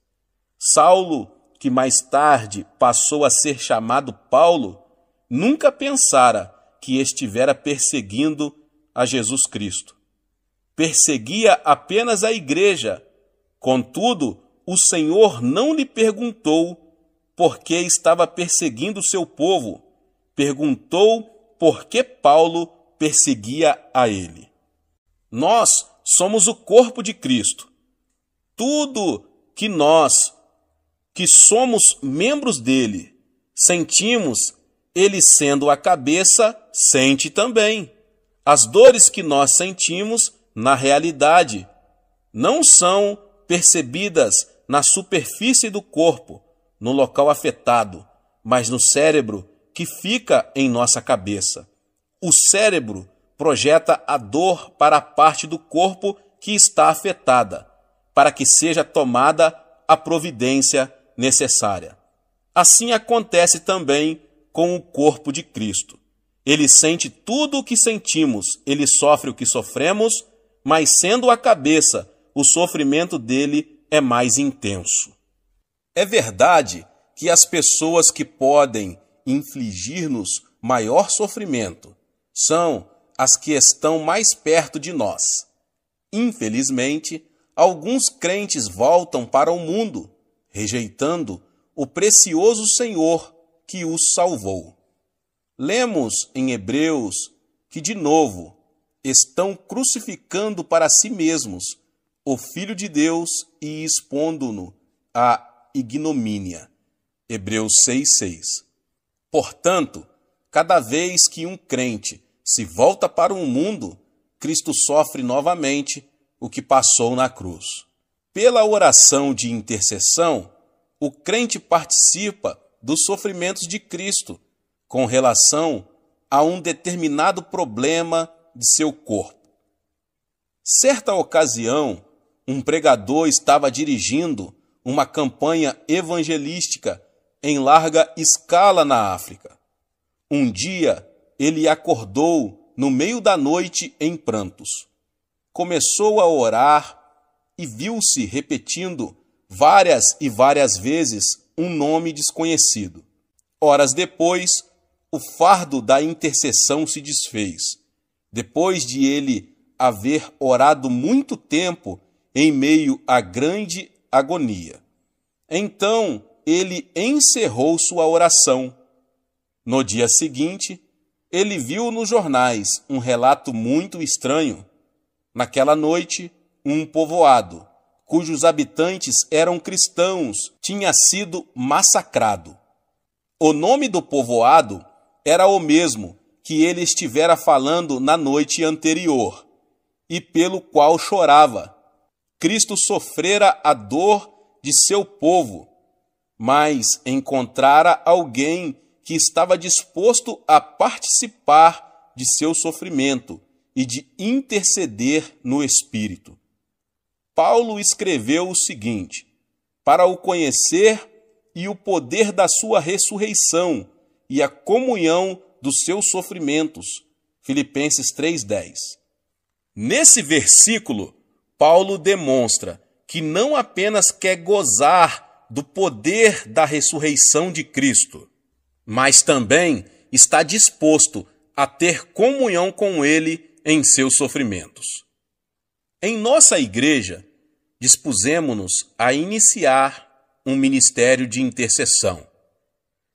[SPEAKER 2] Saulo, que mais tarde passou a ser chamado Paulo, nunca pensara que estivera perseguindo a Jesus Cristo. Perseguia apenas a igreja. Contudo, o Senhor não lhe perguntou por que estava perseguindo o seu povo. Perguntou por que Paulo perseguia a ele. Nós somos o corpo de Cristo. Tudo que nós, que somos membros dele, sentimos, ele sendo a cabeça, sente também. As dores que nós sentimos, na realidade, não são percebidas na superfície do corpo, no local afetado, mas no cérebro que fica em nossa cabeça. O cérebro projeta a dor para a parte do corpo que está afetada, para que seja tomada a providência necessária. Assim acontece também com o corpo de Cristo. Ele sente tudo o que sentimos, ele sofre o que sofremos, mas sendo a cabeça, o sofrimento dele é mais intenso. É verdade que as pessoas que podem infligir-nos maior sofrimento são as que estão mais perto de nós. Infelizmente, alguns crentes voltam para o mundo, rejeitando o precioso Senhor que os salvou. Lemos em Hebreus que, de novo, estão crucificando para si mesmos o Filho de Deus e expondo-no à ignomínia. Hebreus 6,6. Portanto, cada vez que um crente se volta para o mundo, Cristo sofre novamente o que passou na cruz. Pela oração de intercessão, o crente participa dos sofrimentos de Cristo com relação a um determinado problema de seu corpo. Certa ocasião, um pregador estava dirigindo uma campanha evangelística em larga escala na África. Um dia, ele acordou no meio da noite em prantos. Começou a orar e viu-se repetindo várias e várias vezes um nome desconhecido. Horas depois, o fardo da intercessão se desfez, depois de ele haver orado muito tempo em meio à grande agonia. Então, ele encerrou sua oração. No dia seguinte, ele viu nos jornais um relato muito estranho. Naquela noite, um povoado, cujos habitantes eram cristãos, tinha sido massacrado. O nome do povoado era o mesmo que ele estivera falando na noite anterior, e pelo qual chorava. Cristo sofrera a dor de seu povo, mas encontrara alguém que estava disposto a participar de seu sofrimento e de interceder no Espírito. Paulo escreveu o seguinte: para o conhecer e o poder da sua ressurreição e a comunhão dos seus sofrimentos. Filipenses 3,10. Nesse versículo, Paulo demonstra que não apenas quer gozar do poder da ressurreição de Cristo, mas também está disposto a ter comunhão com ele em seus sofrimentos. Em nossa igreja, dispusemo-nos a iniciar um ministério de intercessão.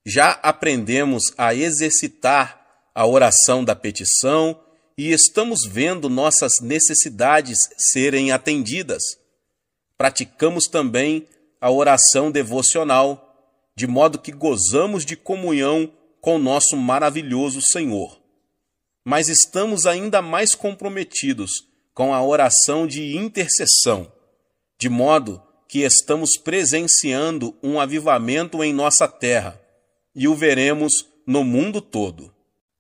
[SPEAKER 2] Já aprendemos a exercitar a oração da petição e estamos vendo nossas necessidades serem atendidas. Praticamos também a oração devocional, de modo que gozamos de comunhão com nosso maravilhoso Senhor. Mas estamos ainda mais comprometidos com a oração de intercessão, de modo que estamos presenciando um avivamento em nossa terra e o veremos no mundo todo.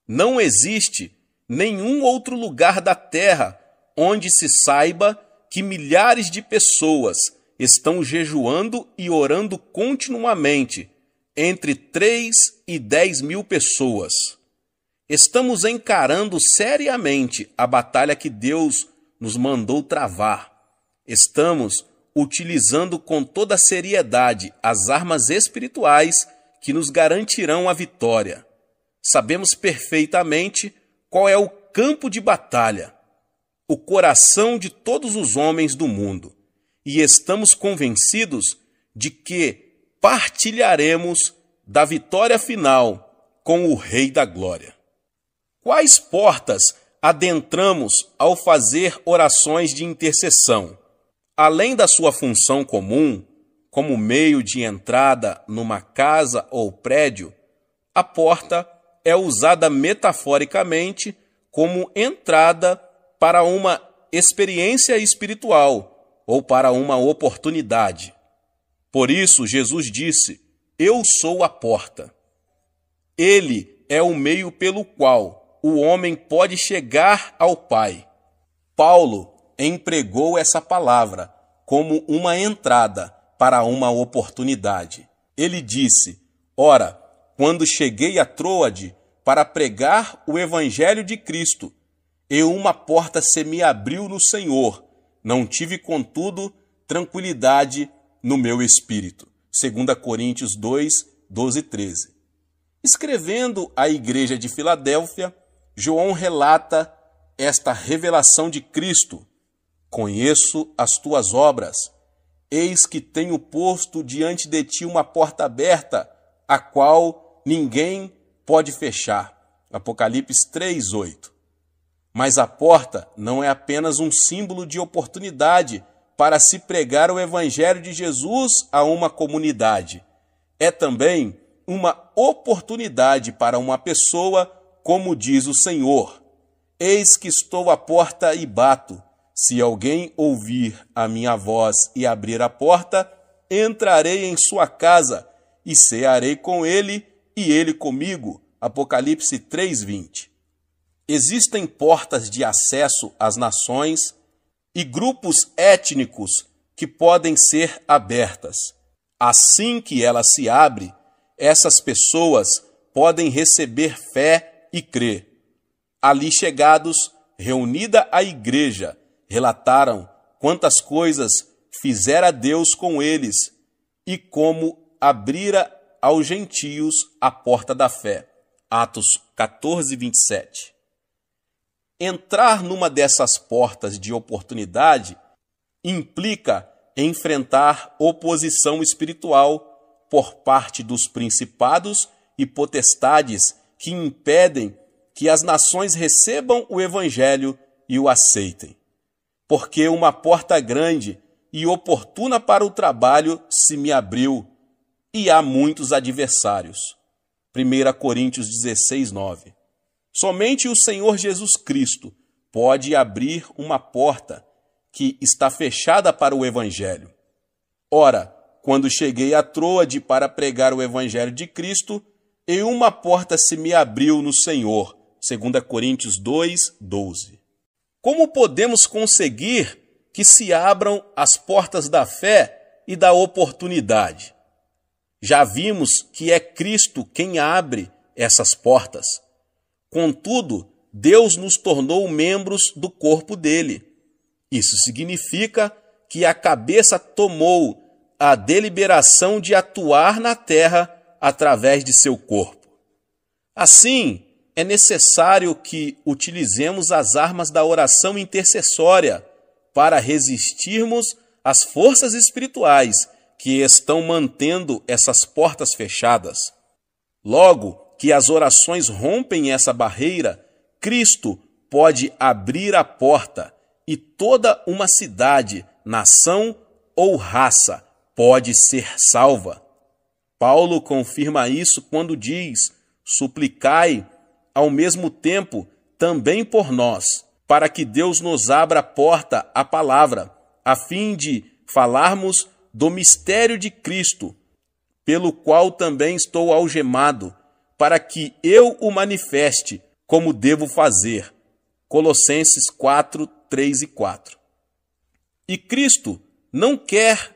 [SPEAKER 2] Não existe nenhum outro lugar da terra onde se saiba que milhares de pessoas estão jejuando e orando continuamente, entre 3 e 10 mil pessoas. Estamos encarando seriamente a batalha que Deus nos mandou travar. Estamos utilizando com toda seriedade as armas espirituais que nos garantirão a vitória. Sabemos perfeitamente qual é o campo de batalha, o coração de todos os homens do mundo, e estamos convencidos de que partilharemos da vitória final com o Rei da Glória. Quais portas adentramos ao fazer orações de intercessão? Além da sua função comum, como meio de entrada numa casa ou prédio, a porta é usada metaforicamente como entrada para uma experiência espiritual ou para uma oportunidade. Por isso, Jesus disse: "Eu sou a porta." Ele é o meio pelo qual o homem pode chegar ao Pai. Paulo empregou essa palavra como uma entrada para uma oportunidade. Ele disse: "Ora, quando cheguei a Troade para pregar o Evangelho de Cristo, e uma porta se me abriu no Senhor, não tive, contudo, tranquilidade no meu espírito." 2 Coríntios 2, 12 e 13. Escrevendo à igreja de Filadélfia, João relata esta revelação de Cristo: conheço as tuas obras, eis que tenho posto diante de ti uma porta aberta, a qual ninguém pode fechar. Apocalipse 3:8. Mas a porta não é apenas um símbolo de oportunidade para se pregar o evangelho de Jesus a uma comunidade. É também uma oportunidade para uma pessoa, como diz o Senhor: eis que estou à porta e bato. Se alguém ouvir a minha voz e abrir a porta, entrarei em sua casa e cearei com ele e ele comigo. Apocalipse 3:20. Existem portas de acesso às nações e grupos étnicos que podem ser abertas. Assim que ela se abre, essas pessoas podem receber fé e crer. Ali chegados, reunida a igreja, relataram quantas coisas fizera Deus com eles e como abrira aos gentios a porta da fé. Atos 14:27. Entrar numa dessas portas de oportunidade implica enfrentar oposição espiritual por parte dos principados e potestades que impedem que as nações recebam o evangelho e o aceitem. Porque uma porta grande e oportuna para o trabalho se me abriu, e há muitos adversários. 1 Coríntios 16:9. Somente o Senhor Jesus Cristo pode abrir uma porta que está fechada para o evangelho. Ora, quando cheguei a Troade para pregar o evangelho de Cristo, e uma porta se me abriu no Senhor. 2 Coríntios 2:12. Como podemos conseguir que se abram as portas da fé e da oportunidade? Já vimos que é Cristo quem abre essas portas. Contudo, Deus nos tornou membros do corpo dele. Isso significa que a cabeça tomou a deliberação de atuar na terra através de seu corpo. Assim, é necessário que utilizemos as armas da oração intercessória para resistirmos às forças espirituais que estão mantendo essas portas fechadas. Logo que as orações rompem essa barreira, Cristo pode abrir a porta e toda uma cidade, nação ou raça pode ser salva. Paulo confirma isso quando diz: suplicai ao mesmo tempo também por nós, para que Deus nos abra a porta à palavra, a fim de falarmos do mistério de Cristo, pelo qual também estou algemado, para que eu o manifeste como devo fazer. Colossenses 4:3 e 4. E Cristo não quer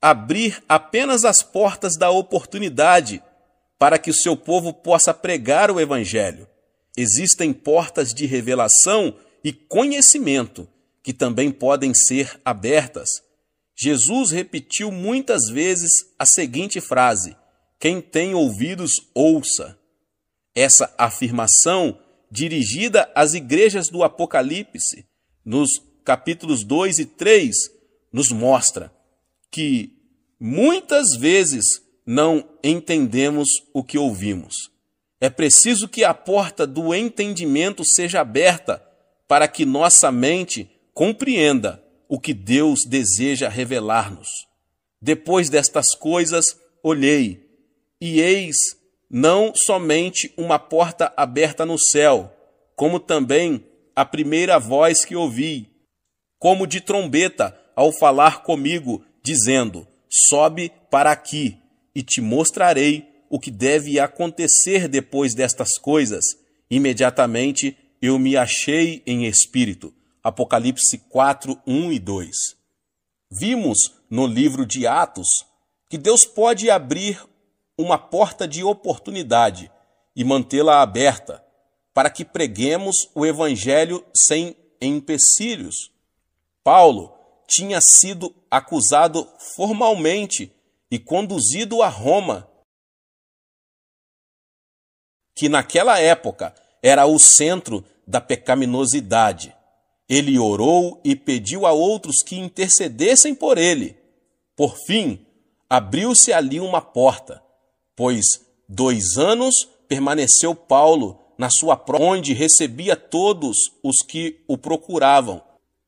[SPEAKER 2] abrir apenas as portas da oportunidade para que o seu povo possa pregar o evangelho. Existem portas de revelação e conhecimento que também podem ser abertas. Jesus repetiu muitas vezes a seguinte frase: quem tem ouvidos, ouça. Essa afirmação, dirigida às igrejas do Apocalipse, nos capítulos 2 e 3, nos mostra que muitas vezes não entendemos o que ouvimos. É preciso que a porta do entendimento seja aberta para que nossa mente compreenda o que Deus deseja revelar-nos. Depois destas coisas, olhei, e eis não somente uma porta aberta no céu, como também a primeira voz que ouvi, como de trombeta, ao falar comigo, dizendo: sobe para aqui, e te mostrarei o que deve acontecer depois destas coisas. Imediatamente eu me achei em espírito. Apocalipse 4:1 e 2. Vimos no livro de Atos que Deus pode abrir uma porta de oportunidade e mantê-la aberta para que preguemos o evangelho sem empecilhos. Paulo tinha sido acusado formalmente e conduzido a Roma
[SPEAKER 1] que naquela época era o centro da pecaminosidade. Ele orou e pediu a outros que intercedessem por ele. Por fim, abriu-se ali uma porta, pois 2 anos permaneceu Paulo na sua prova, onde recebia todos os que o procuravam,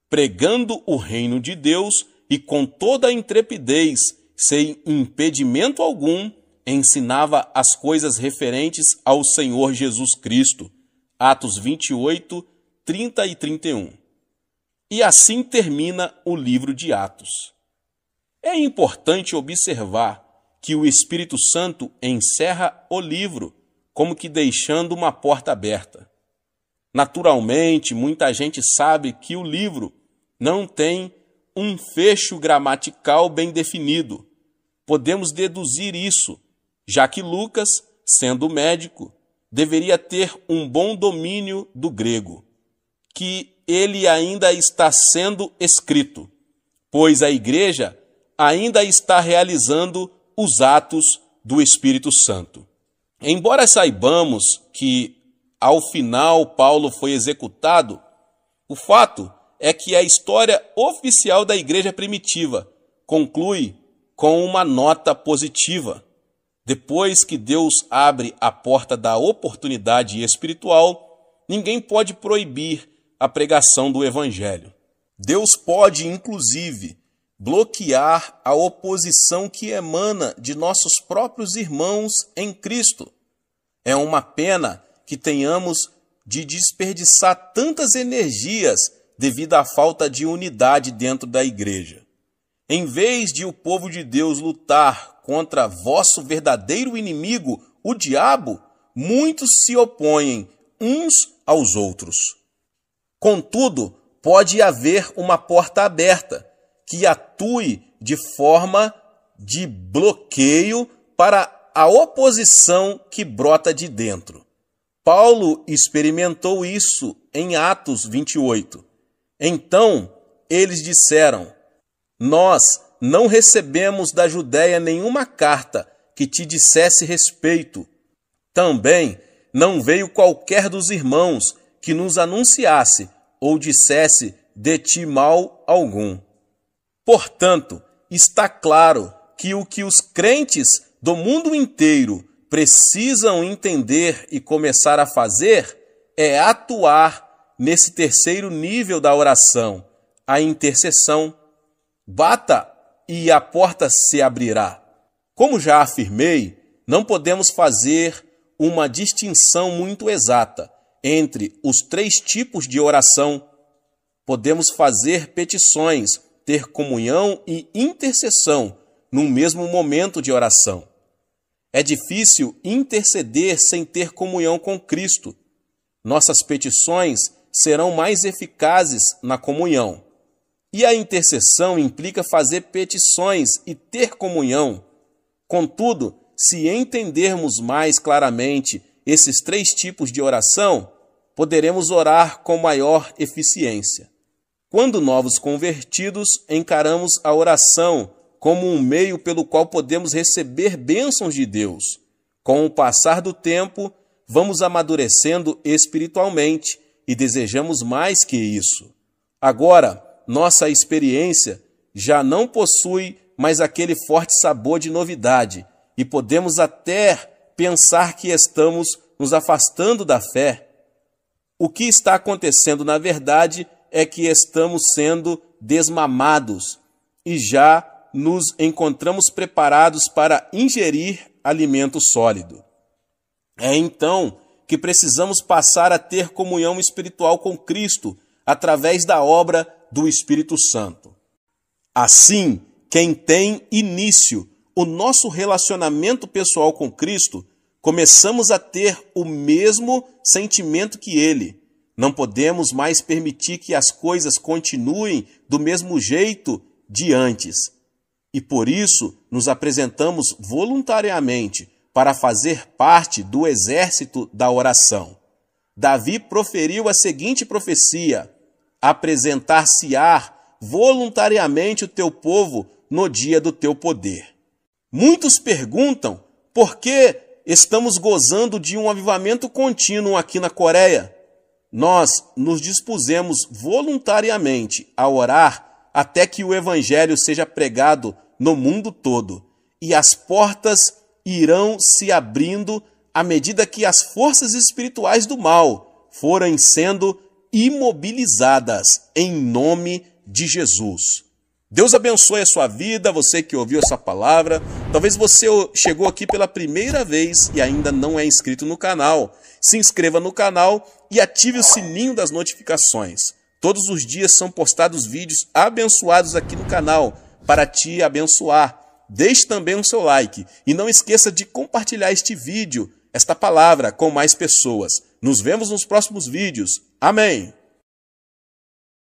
[SPEAKER 1] pregando o reino de Deus e com toda a intrepidez, sem impedimento algum, ensinava as coisas referentes ao Senhor Jesus Cristo. Atos 28, 30 e 31. E assim termina o livro de Atos. É importante observar que o Espírito Santo encerra o livro, como que deixando uma porta aberta. Naturalmente, muita gente sabe que o livro não tem um fecho gramatical bem definido. Podemos deduzir isso, já que Lucas, sendo médico, deveria ter um bom domínio do grego, que ele ainda está sendo escrito, pois a igreja ainda está realizando os atos do Espírito Santo. Embora saibamos que, ao final, Paulo foi executado, o fato é que a história oficial da igreja primitiva conclui com uma nota positiva. Depois que Deus abre a porta da oportunidade espiritual, ninguém pode proibir a pregação do Evangelho. Deus pode, inclusive, bloquear a oposição que emana de nossos próprios irmãos em Cristo. É uma pena que tenhamos de desperdiçar tantas energias devido à falta de unidade dentro da igreja. Em vez de o povo de Deus lutar contra vosso verdadeiro inimigo, o diabo, muitos se opõem uns aos outros. Contudo, pode haver uma porta aberta que atue de forma de bloqueio para a oposição que brota de dentro. Paulo experimentou isso em Atos 28. Então, eles disseram: nós não recebemos da Judéia nenhuma carta que te dissesse respeito. Também não veio qualquer dos irmãos que nos anunciasse ou dissesse de ti mal algum. Portanto, está claro que o que os crentes do mundo inteiro precisam entender e começar a fazer é atuar nesse terceiro nível da oração, a intercessão. Bata e a porta se abrirá. Como já afirmei, não podemos fazer uma distinção muito exata entre os 3 tipos de oração. Podemos fazer petições, ter comunhão e intercessão no mesmo momento de oração. É difícil interceder sem ter comunhão com Cristo. Nossas petições serão mais eficazes na comunhão. E a intercessão implica fazer petições e ter comunhão. Contudo, se entendermos mais claramente esses 3 tipos de oração, poderemos orar com maior eficiência. Quando novos convertidos, encaramos a oração como um meio pelo qual podemos receber bênçãos de Deus. Com o passar do tempo, vamos amadurecendo espiritualmente e desejamos mais que isso. Agora, nossa experiência já não possui mais aquele forte sabor de novidade e podemos até pensar que estamos nos afastando da fé. O que está acontecendo, na verdade, é que estamos sendo desmamados e já nos encontramos preparados para ingerir alimento sólido. É então que precisamos passar a ter comunhão espiritual com Cristo através da obra do Espírito Santo. Assim, quem tem início o nosso relacionamento pessoal com Cristo, começamos a ter o mesmo sentimento que Ele. Não podemos mais permitir que as coisas continuem do mesmo jeito de antes. E por isso nos apresentamos voluntariamente para fazer parte do exército da oração. Davi proferiu a seguinte profecia: apresentar-se-á voluntariamente o teu povo no dia do teu poder. Muitos perguntam por que
[SPEAKER 2] estamos gozando de um avivamento contínuo aqui na Coreia. Nós nos dispusemos voluntariamente a orar até que o evangelho seja pregado no mundo todo, e as portas irão se abrindo à medida que as forças espirituais do mal forem sendo imobilizadas em nome de Jesus. Deus abençoe a sua vida, você que ouviu essa palavra. Talvez você chegou aqui pela primeira vez e ainda não é inscrito no canal. Se inscreva no canal e ative o sininho das notificações. Todos os dias são postados vídeos abençoados aqui no canal para te abençoar. Deixe também um seu like e não esqueça de compartilhar este vídeo, esta palavra, com mais pessoas. Nos vemos nos próximos vídeos. Amém!